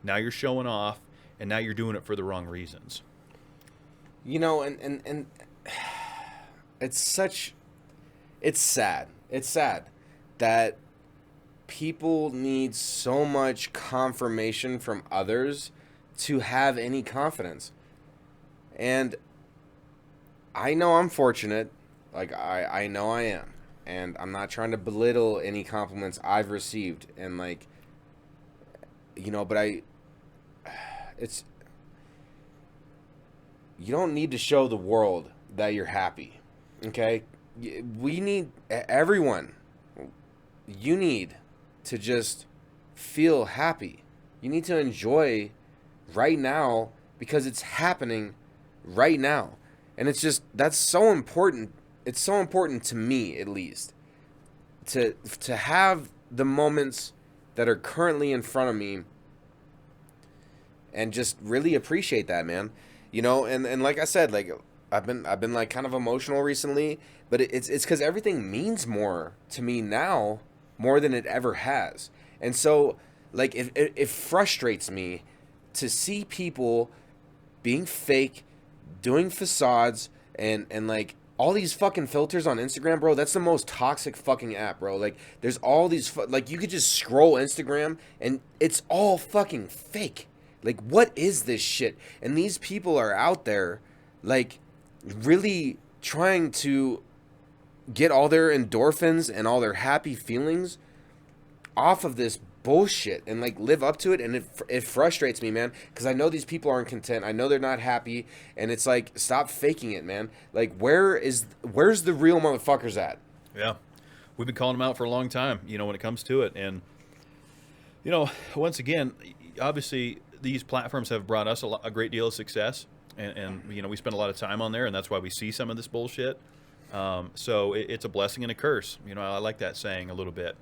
now you're showing off, and now you're doing it for the wrong reasons. You know, and it's sad. It's sad that people need so much confirmation from others to have any confidence. And I know I'm fortunate. Like, I know I am. And I'm not trying to belittle any compliments I've received. And, like, you know, but it's, you don't need to show the world that you're happy. Okay? We need, everyone, you need to just feel happy. You need to enjoy right now because it's happening right now. And it's just, that's so important. It's so important to me, at least, to have the moments that are currently in front of me and just really appreciate that, man. You know, and like I said, like I've been like kind of emotional recently, but it's because everything means more to me now, more than it ever has. And so, like, it frustrates me to see people being fake, doing facades, and like all these fucking filters on Instagram, bro. That's the most toxic fucking app, bro. Like, there's all these like, you could just scroll Instagram and it's all fucking fake. Like, what is this shit? And these people are out there, like, really trying to get all their endorphins and all their happy feelings off of this bullshit and, like, live up to it. And it frustrates me, man, because I know these people aren't content. I know they're not happy. And it's like, stop faking it, man. Like, where's the real motherfuckers at? Yeah. We've been calling them out for a long time, you know, when it comes to it. And, you know, once again, obviously these platforms have brought us a great deal of success. And you know, we spend a lot of time on there, and that's why we see some of this bullshit. So it's a blessing and a curse. You know, I like that saying a little bit,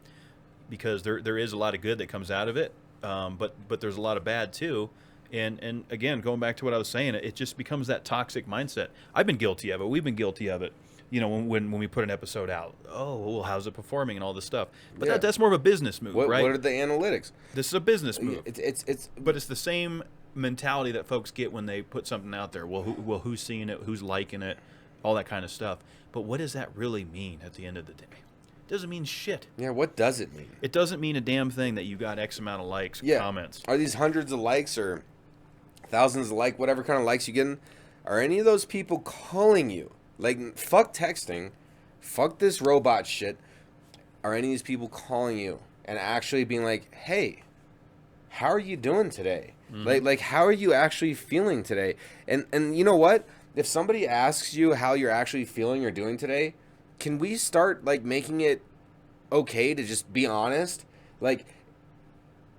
because there is a lot of good that comes out of it, but there's a lot of bad too. And again, going back to what I was saying, it just becomes that toxic mindset. I've been guilty of it. We've been guilty of it. You know, when we put an episode out, oh, well, how's it performing and all this stuff. But Yeah. that's more of a business move, right? What are the analytics? This is a business move. It's But it's the same mentality that folks get when they put something out there. Well, who's seeing it? Who's liking it? All that kind of stuff. But what does that really mean at the end of the day? It doesn't mean shit. Yeah, what does it mean? It doesn't mean a damn thing that you got X amount of likes, comments. Are these hundreds of likes or thousands of likes, whatever kind of likes you getting? Are any of those people calling you? Like, fuck texting. Fuck this robot shit. Are any of these people calling you and actually being like, hey, how are you doing today? Mm-hmm. Like how are you actually feeling today? And you know what? If somebody asks you how you're actually feeling or doing today, can we start, like, making it okay to just be honest? Like,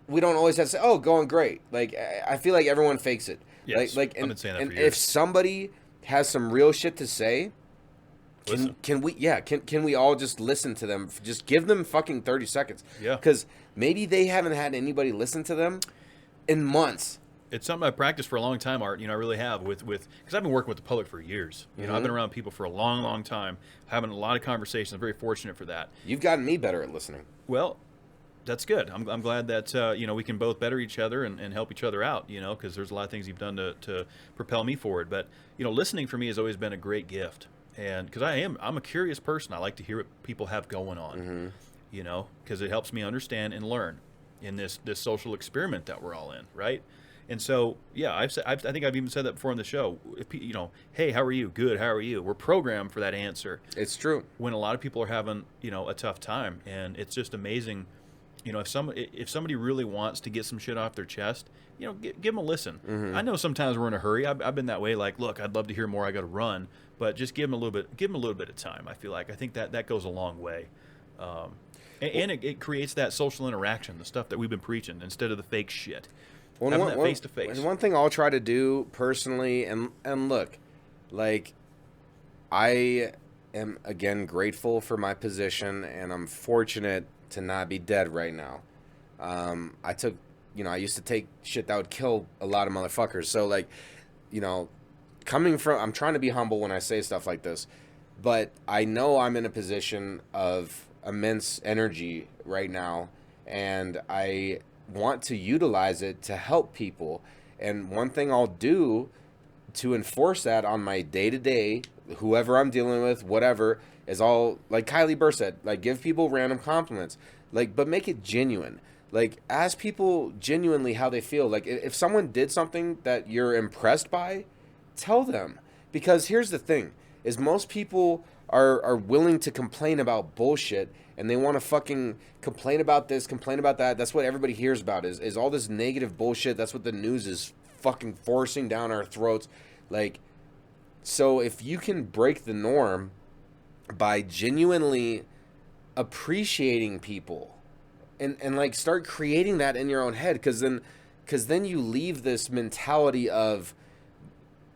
we don't always have to say, oh, going great. Like, I feel like everyone fakes it. Yes, Like, I've been saying that and for years. if somebody has some real shit to say, can we all just listen to them? Just give them fucking 30 seconds. Yeah. Because maybe they haven't had anybody listen to them in months. It's something I've practiced for a long time, Art. You know, I really have because I've been working with the public for years. You know, I've been around people for a long, long time, having a lot of conversations. I'm very fortunate for that. You've gotten me better at listening. Well, that's good. I'm glad that, you know, we can both better each other and help each other out, you know, because there's a lot of things you've done to propel me forward. But, you know, listening for me has always been a great gift. And because I'm a curious person. I like to hear what people have going on, you know, because it helps me understand and learn in this social experiment that we're all in, right? And so, yeah, I think I've even said that before on the show. If you know, hey, how are you? Good. How are you? We're programmed for that answer. It's true. When a lot of people are having, you know, a tough time, and it's just amazing. You know, if somebody really wants to get some shit off their chest, you know, give them a listen. I know sometimes we're in a hurry. I've been that way. Like, look, I'd love to hear more. I got to run, but just give them a little bit of time. I feel like I think that goes a long way, and it creates that social interaction, the stuff that we've been preaching, instead of the fake shit. Well, having that face to face. One thing I'll try to do personally, and look, like, I am again grateful for my position, and I'm fortunate to not be dead right now. I used to take shit that would kill a lot of motherfuckers. So, like, you know, I'm trying to be humble when I say stuff like this, but I know I'm in a position of immense energy right now, and I want to utilize it to help people. And one thing I'll do to enforce that on my day-to-day whoever I'm dealing with, whatever, is all, like Kylie Burr said, like, give people random compliments, like, but make it genuine. Like, ask people genuinely how they feel. Like, if someone did something that you're impressed by, tell them. Because here's the thing, is most people are willing to complain about bullshit, and they want to fucking complain about this, complain about that. That's what everybody hears about, is all this negative bullshit. That's what the news is fucking forcing down our throats. Like, so if you can break the norm by genuinely appreciating people and like start creating that in your own head, because then you leave this mentality of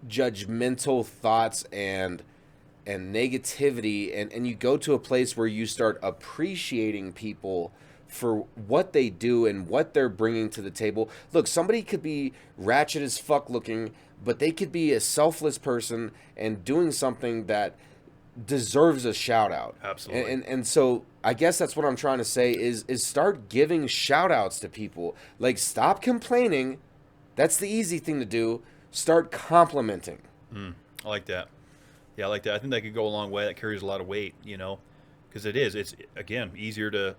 judgmental thoughts and negativity, and you go to a place where you start appreciating people for what they do and what they're bringing to the table. Look, somebody could be ratchet as fuck looking, but they could be a selfless person and doing something that deserves a shout out. Absolutely. And so I guess that's what I'm trying to say is start giving shout outs to people. Like, stop complaining. That's the easy thing to do. Start complimenting. I like that. Yeah, I like that. I think that could go a long way. That carries a lot of weight, because it's, again, easier to,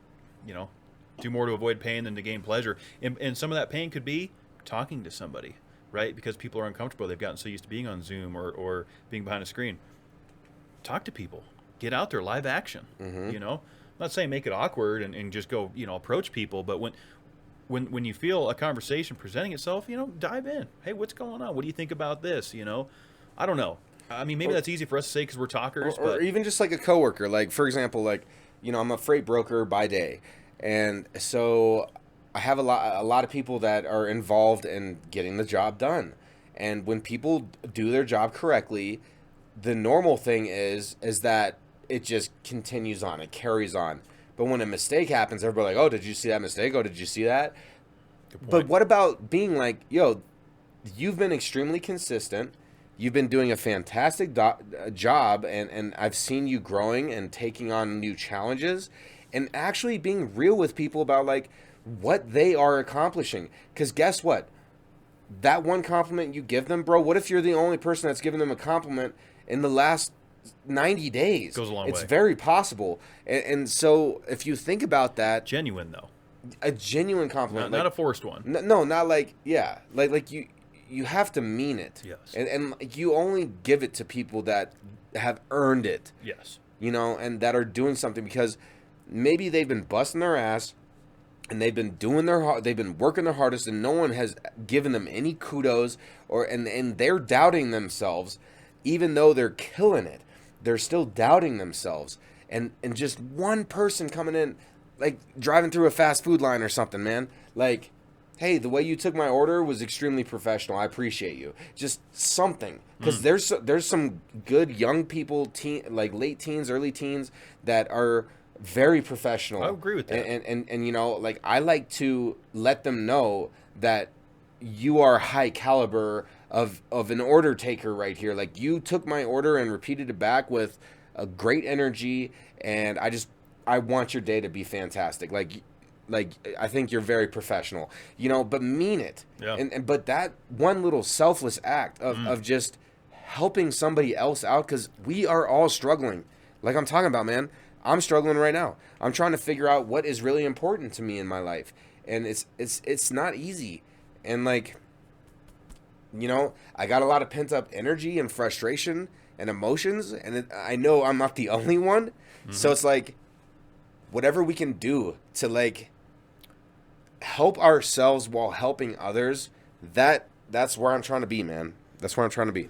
do more to avoid pain than to gain pleasure. And some of that pain could be talking to somebody, right? Because people are uncomfortable. They've gotten so used to being on Zoom or being behind a screen. Talk to people. Get out there, live action, I'm not saying make it awkward and just go, approach people, but when you feel a conversation presenting itself, dive in. Hey, what's going on? What do you think about this? I don't know. I mean, maybe that's easy for us to say because we're talkers. Or even just like a coworker. Like, for example, like, I'm a freight broker by day. And so I have a lot of people that are involved in getting the job done. And when people do their job correctly, the normal thing is that it just continues on. It carries on. But when a mistake happens, everybody's like, oh, did you see that mistake? Oh, did you see that? But what about being like, yo, you've been extremely consistent. You've been doing a fantastic job, and I've seen you growing and taking on new challenges and actually being real with people about, like, what they are accomplishing. Because guess what? That one compliment you give them, bro, what if you're the only person that's given them a compliment in the last 90 days? Goes a long way. It's very possible. And so if you think about that. Genuine, though. A genuine compliment. Not a forced one. No, not like, yeah. Like you have to mean it. Yes. And you only give it to people that have earned it. Yes. And that are doing something, because maybe they've been busting their ass and they've been working their hardest, and no one has given them any kudos, and they're doubting themselves. Even though they're killing it, they're still doubting themselves. And just one person coming in, like driving through a fast food line or something, man, like, hey, the way you took my order was extremely professional. I appreciate you. Just something. Because there's some good young people, like late teens, early teens, that are very professional. I agree with that. And like, I like to let them know that you are high caliber of an order taker right here. Like, you took my order and repeated it back with a great energy, and I want your day to be fantastic. Like I think you're very professional, but mean it. Yeah. But that one little selfless act of just helping somebody else out, because we are all struggling. Like I'm talking about, man, I'm struggling right now. I'm trying to figure out what is really important to me in my life, and it's not easy. And like, I got a lot of pent up energy and frustration and emotions, and I know I'm not the only one. Mm-hmm. So it's like, whatever we can do to like help ourselves while helping others, that's where I'm trying to be, man. That's where I'm trying to be.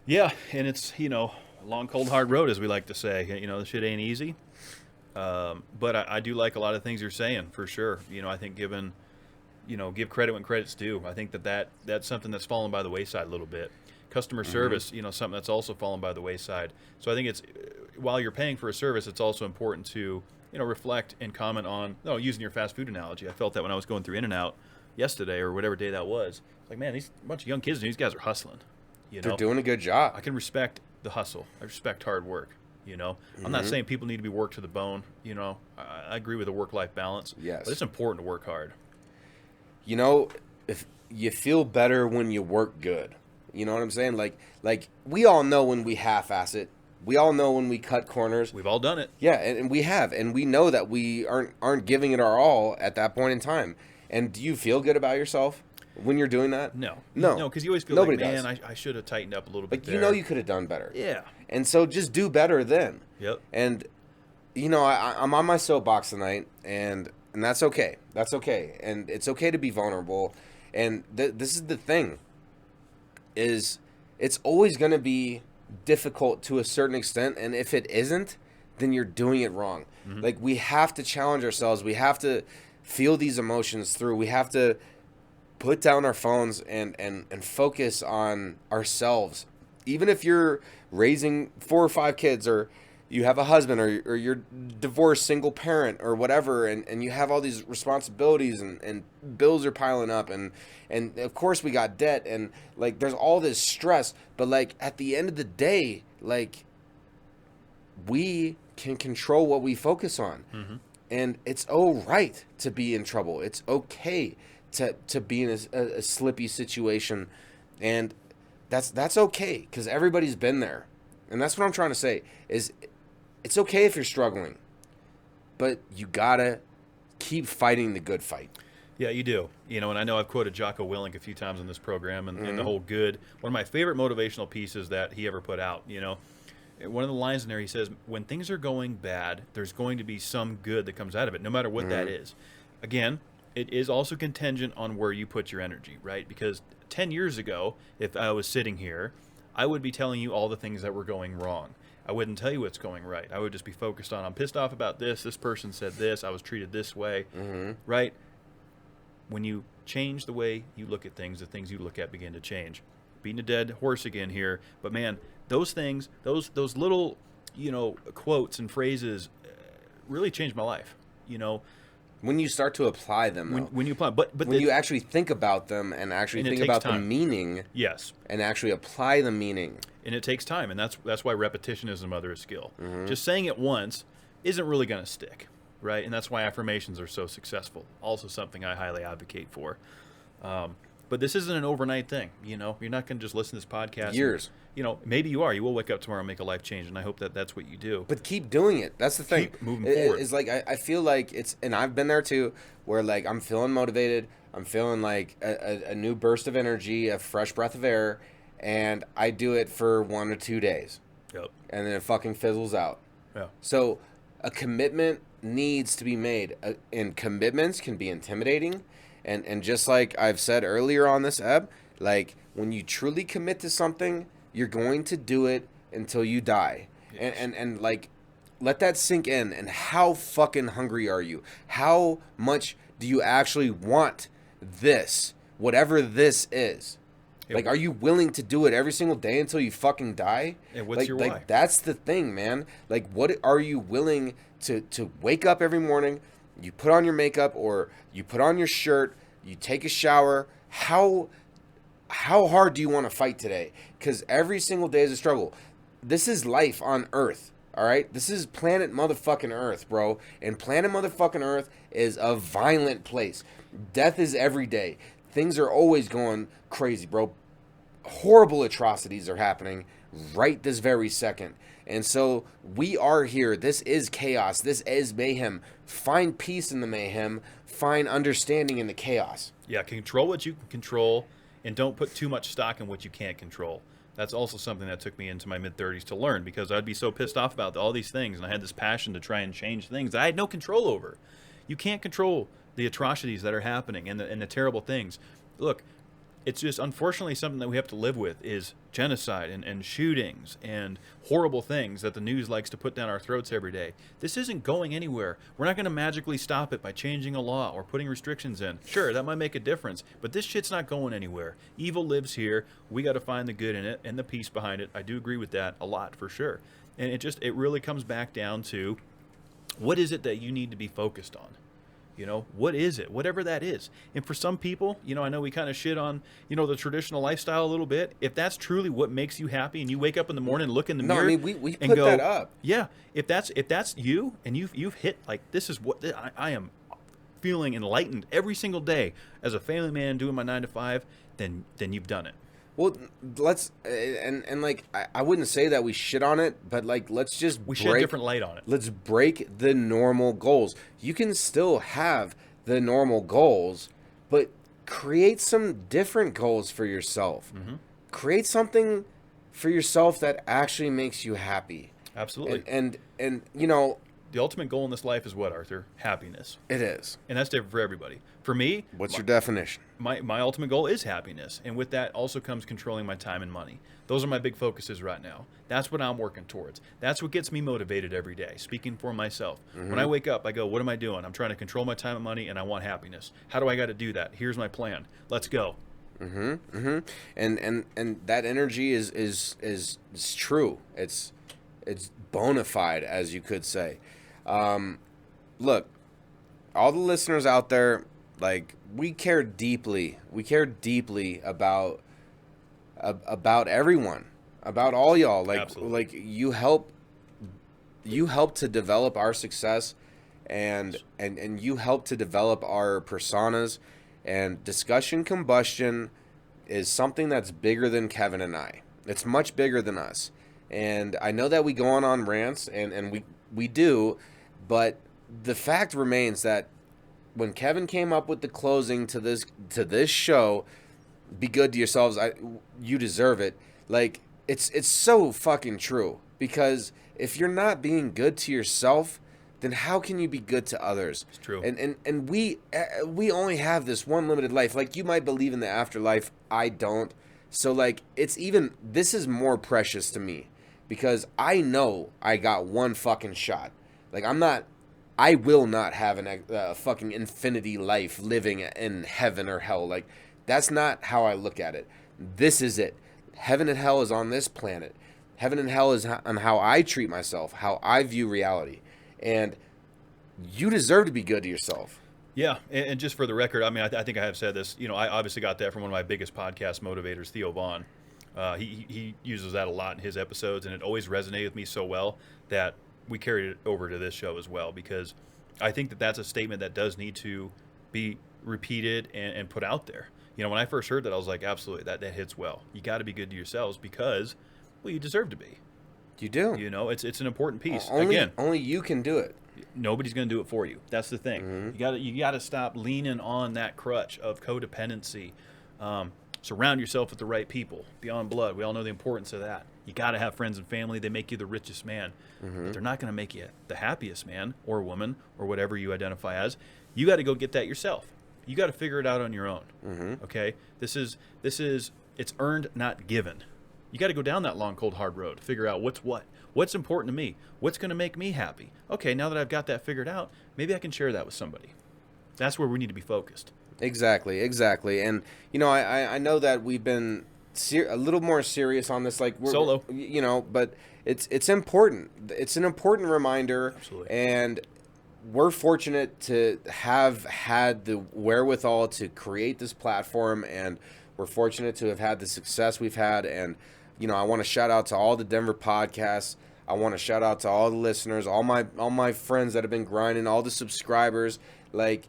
Yeah, and it's, a long, cold, hard road, as we like to say. This shit ain't easy. But I do like a lot of things you're saying, for sure. I think give credit when credit's due. I think that's something that's fallen by the wayside a little bit. Customer service, something that's also fallen by the wayside. So I think it's, while you're paying for a service, it's also important to reflect and comment on, using your fast food analogy. I felt that when I was going through In-N-Out yesterday, or whatever day that was. Like, man, these bunch of young kids, these guys are hustling. They're doing a good job. I can respect the hustle. I respect hard work. I'm not saying people need to be worked to the bone. I agree with a work-life balance. Yes. But it's important to work hard. If you feel better when you work good. You know what I'm saying? Like we all know when we half-ass it, We all know when we cut corners. We've all done it. Yeah, and we have, and we know that we aren't giving it our all at that point in time. And do you feel good about yourself when you're doing that? No, No, because you always feel nobody like, man, does. I should have tightened up a little bit. Like, you know, you could have done better. Yeah. And so just do better then. Yep. And you know, I'm on my soapbox tonight, and that's okay. That's okay, and it's okay to be vulnerable. And this is the thing: is it's always going to be difficult to a certain extent, and if it isn't, then you're doing it wrong. Mm-hmm. Like, we have to challenge ourselves. We have to feel these emotions through. We have to put down our phones and focus on ourselves. Even if you're raising 4 or 5 kids, or you have a husband, or you're divorced single parent or whatever, and you have all these responsibilities and bills are piling up, and of course we got debt, and like there's all this stress, but like at the end of the day, like we can control what we focus on. Mm-hmm. And it's all right to be in trouble. It's okay to be in a slippy situation, and that's okay, because everybody's been there. And that's what I'm trying to say is, it's okay if you're struggling, but you gotta keep fighting the good fight. Yeah, you do. You know, and I know I've quoted Jocko Willink a few times in this program, and, Mm-hmm. and the whole good. One of my favorite motivational pieces that he ever put out, you know, one of the lines in there, he says, when things are going bad, there's going to be some good that comes out of it, no matter what that is. Again, it is also contingent on where you put your energy, right? Because 10 years ago, if I was sitting here, I would be telling you all the things that were going wrong. I wouldn't tell you what's going right. I would just be focused on, I'm pissed off about this person said this, I was treated this way, right? When you change the way you look at things, the things you look at begin to change. Beating a dead horse again here, but man, those things, those little, you know, quotes and phrases really changed my life, you know. When you start to apply them, though. When you apply, but when you actually think about them and actually think about the meaning, yes, and actually apply the meaning, and it takes time, and that's why repetition is the mother of skill. Just saying it once isn't really going to stick, right? And that's why affirmations are so successful. Also, something I highly advocate for. But this isn't an overnight thing, you know. You're not going to just listen to this podcast. Years. You know, maybe you are. You will wake up tomorrow and make a life change, and I hope that that's what you do. But keep doing it. That's the thing. Keep moving forward. It's like, I feel like it's, and I've been there too, where like I'm feeling motivated. I'm feeling like a new burst of energy, a fresh breath of air, and I do it for 1 or 2 days. Yep. And then it fucking fizzles out. Yeah. So a commitment needs to be made, and commitments can be intimidating. And just like I've said earlier on this ebb, like when you truly commit to something, you're going to do it until you die. Yes. And like, let that sink in. And how fucking hungry are you? How much do you actually want this, whatever this is? Like, are you willing to do it every single day until you fucking die? And what's your why? Like, that's the thing, man. Like, what are you willing to wake up every morning? You put on your makeup, or you put on your shirt, you take a shower. How hard do you want to fight today? Because every single day is a struggle. This is life on Earth, all right? This is planet motherfucking Earth, bro. And planet motherfucking Earth is a violent place. Death is every day. Things are always going crazy, bro. Horrible atrocities are happening right this very second. And so we are here. This is chaos. This is mayhem. Find peace in the mayhem. Find understanding in the chaos. Yeah, control what you can control, and don't put too much stock in what you can't control. That's also something that took me into my mid-30s to learn, because I'd be so pissed off about all these things, and I had this passion to try and change things that I had no control over. You can't control the atrocities that are happening and the terrible things. Look, it's just unfortunately something that we have to live with, is genocide and shootings and horrible things that the news likes to put down our throats every day. This isn't going anywhere. We're not going to magically stop it by changing a law or putting restrictions in. Sure, that might make a difference, but this shit's not going anywhere. Evil lives here. We got to find the good in it and the peace behind it. I do agree with that a lot, for sure. And it really comes back down to, what is it that you need to be focused on? You know, what is it? Whatever that is. And for some people, you know, I know we kind of shit on, you know, the traditional lifestyle a little bit. If that's truly what makes you happy, and you wake up in the morning and look in the mirror, I mean, we and put go, that up. Yeah, if that's you, and you've hit, like, this is what I am feeling enlightened every single day as a family man doing my 9 to 5, then you've done it. Well, let's and like I wouldn't say that we shit on it, but like let's just shed different light on it. Let's break the normal goals. You can still have the normal goals, but create some different goals for yourself. Create something for yourself that actually makes you happy. Absolutely. And you know, the ultimate goal in this life is what, Arthur? Happiness. it is. And that's different for everybody. For me, What's your definition? my ultimate goal is happiness. And with that also comes controlling my time and money. Those are my big focuses right now. That's what I'm working towards. That's what gets me motivated every day, speaking for myself. When I wake up, I go, what am I doing? I'm trying to control my time and money, and I want happiness. How do I got to do that? Here's my plan. Let's go. And that energy is true. It's bona fide, as you could say. Look, all the listeners out there, like, we care deeply. We care deeply about everyone, about all y'all. Like, Absolutely. like you help to develop our success, and you help to develop our personas. And discussion combustion is something that's bigger than Kevin and I. It's much bigger than us. And I know that we go on rants, and we do, but the fact remains that when Kevin came up with the closing to this show, be good to yourselves, you deserve it. Like, it's so fucking true, because if you're not being good to yourself, then how can you be good to others? It's true. And we only have this one limited life. Like, you might believe in the afterlife, I don't. So like, this is more precious to me, because I know I got one fucking shot. Like, I will not have a fucking infinity life living in heaven or hell. Like, that's not how I look at it. This is it. Heaven and hell is on this planet. Heaven and hell is on how I treat myself, how I view reality. And you deserve to be good to yourself. Yeah, and just for the record, I mean, I think I have said this. You know, I obviously got that from one of my biggest podcast motivators, Theo Vaughn. He uses that a lot in his episodes, and it always resonated with me so well that we carried it over to this show as well, because I think that that's a statement that does need to be repeated and put out there. You know, when I first heard that, I was like, absolutely, that hits well. You got to be good to yourselves because, well, you deserve to be. You do. You know, it's an important piece. Only you can do it. Nobody's going to do it for you. That's the thing. You got to stop leaning on that crutch of codependency. Surround yourself with the right people. Beyond blood, we all know the importance of that. You got to have friends and family. They make you the richest man, but they're not going to make you the happiest man or woman or whatever you identify as. You got to go get that yourself. You got to figure it out on your own. Okay, this is it's earned, not given. You got to go down that long, cold, hard road. Figure out what's important to me. What's going to make me happy? Okay, now that I've got that figured out, maybe I can share that with somebody. That's where we need to be focused. Exactly. And you know, I know that we've been a little more serious on this, like we're solo. You know, but it's important. It's an important reminder. Absolutely. And we're fortunate to have had the wherewithal to create this platform, and we're fortunate to have had the success we've had. And you know, I want to shout out to all the Denver podcasts. I want to shout out to all the listeners, all my friends that have been grinding, all the subscribers. Like,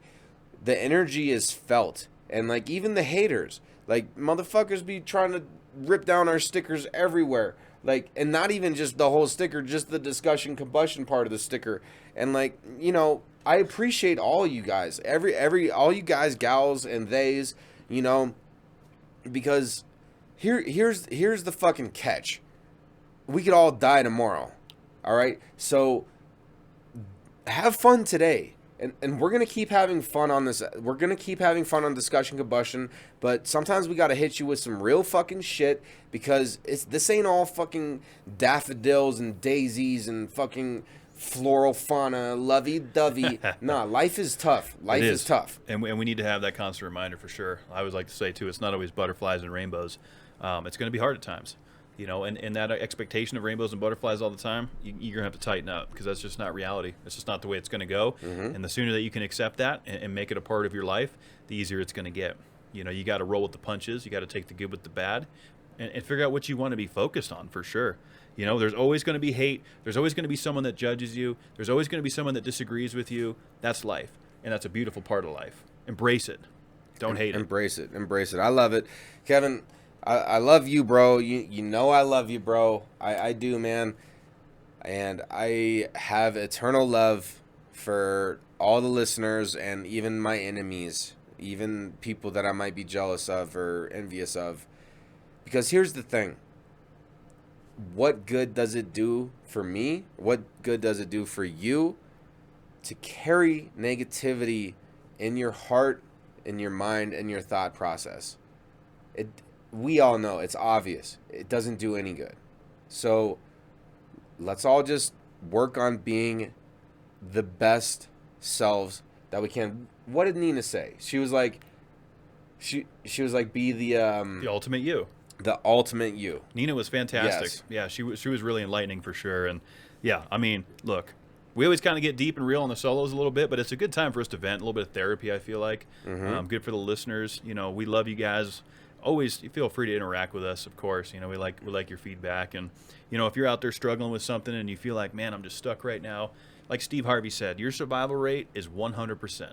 the energy is felt, and like, even the haters, like, motherfuckers be trying to rip down our stickers everywhere. Like, and not even just the whole sticker, just the discussion combustion part of the sticker. And like, you know, I appreciate all you guys, all you guys, gals, and theys, you know, because here's the fucking catch. We could all die tomorrow. All right? So have fun today. And we're going to keep having fun on this. We're going to keep having fun on Discussion Combustion, but sometimes we got to hit you with some real fucking shit, because this ain't all fucking daffodils and daisies and fucking floral fauna, lovey-dovey. Nah, life is tough. Life is tough. And we need to have that constant reminder for sure. I always like to say, too, it's not always butterflies and rainbows. It's going to be hard at times. You know, and that expectation of rainbows and butterflies all the time, you're going to have to tighten up, because that's just not reality. It's just not the way it's going to go. And the sooner that you can accept that and make it a part of your life, the easier it's going to get. You know, you got to roll with the punches. You got to take the good with the bad and figure out what you want to be focused on for sure. You know, there's always going to be hate. There's always going to be someone that judges you. There's always going to be someone that disagrees with you. That's life. And that's a beautiful part of life. Embrace it. Don't hate it. Embrace it. I love it. Kevin, I love you, bro. You know I love you, bro. I do, man. And I have eternal love for all the listeners and even my enemies, even people that I might be jealous of or envious of. Because here's the thing. What good does it do for me? What good does it do for you to carry negativity in your heart, in your mind, and your thought process? We all know, it's obvious. It doesn't do any good. So let's all just work on being the best selves that we can. What did Nina say? She was like, she was like, be the ultimate you. The ultimate you. Nina was fantastic. Yes. Yeah, she was really enlightening for sure. And yeah, I mean, look, we always kind of get deep and real on the solos a little bit, but it's a good time for us to vent, a little bit of therapy, I feel like. Good for the listeners. You know, we love you guys. Always feel free to interact with us, of course. You know, we like your feedback. And, you know, if you're out there struggling with something and you feel like, man, I'm just stuck right now, like Steve Harvey said, your survival rate is 100%.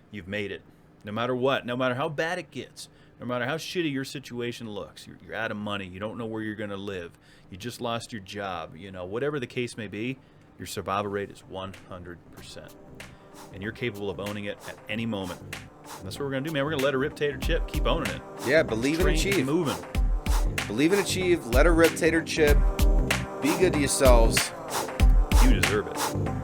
You've made it. No matter what, no matter how bad it gets, no matter how shitty your situation looks, you're out of money, you don't know where you're going to live, you just lost your job, you know, whatever the case may be, your survival rate is 100%. And you're capable of owning it at any moment. And that's what we're going to do, man. We're going to let it rip, tater chip, keep owning it. Yeah, believe and achieve. Moving. Believe and achieve, let it rip, tater chip, be good to yourselves. You deserve it.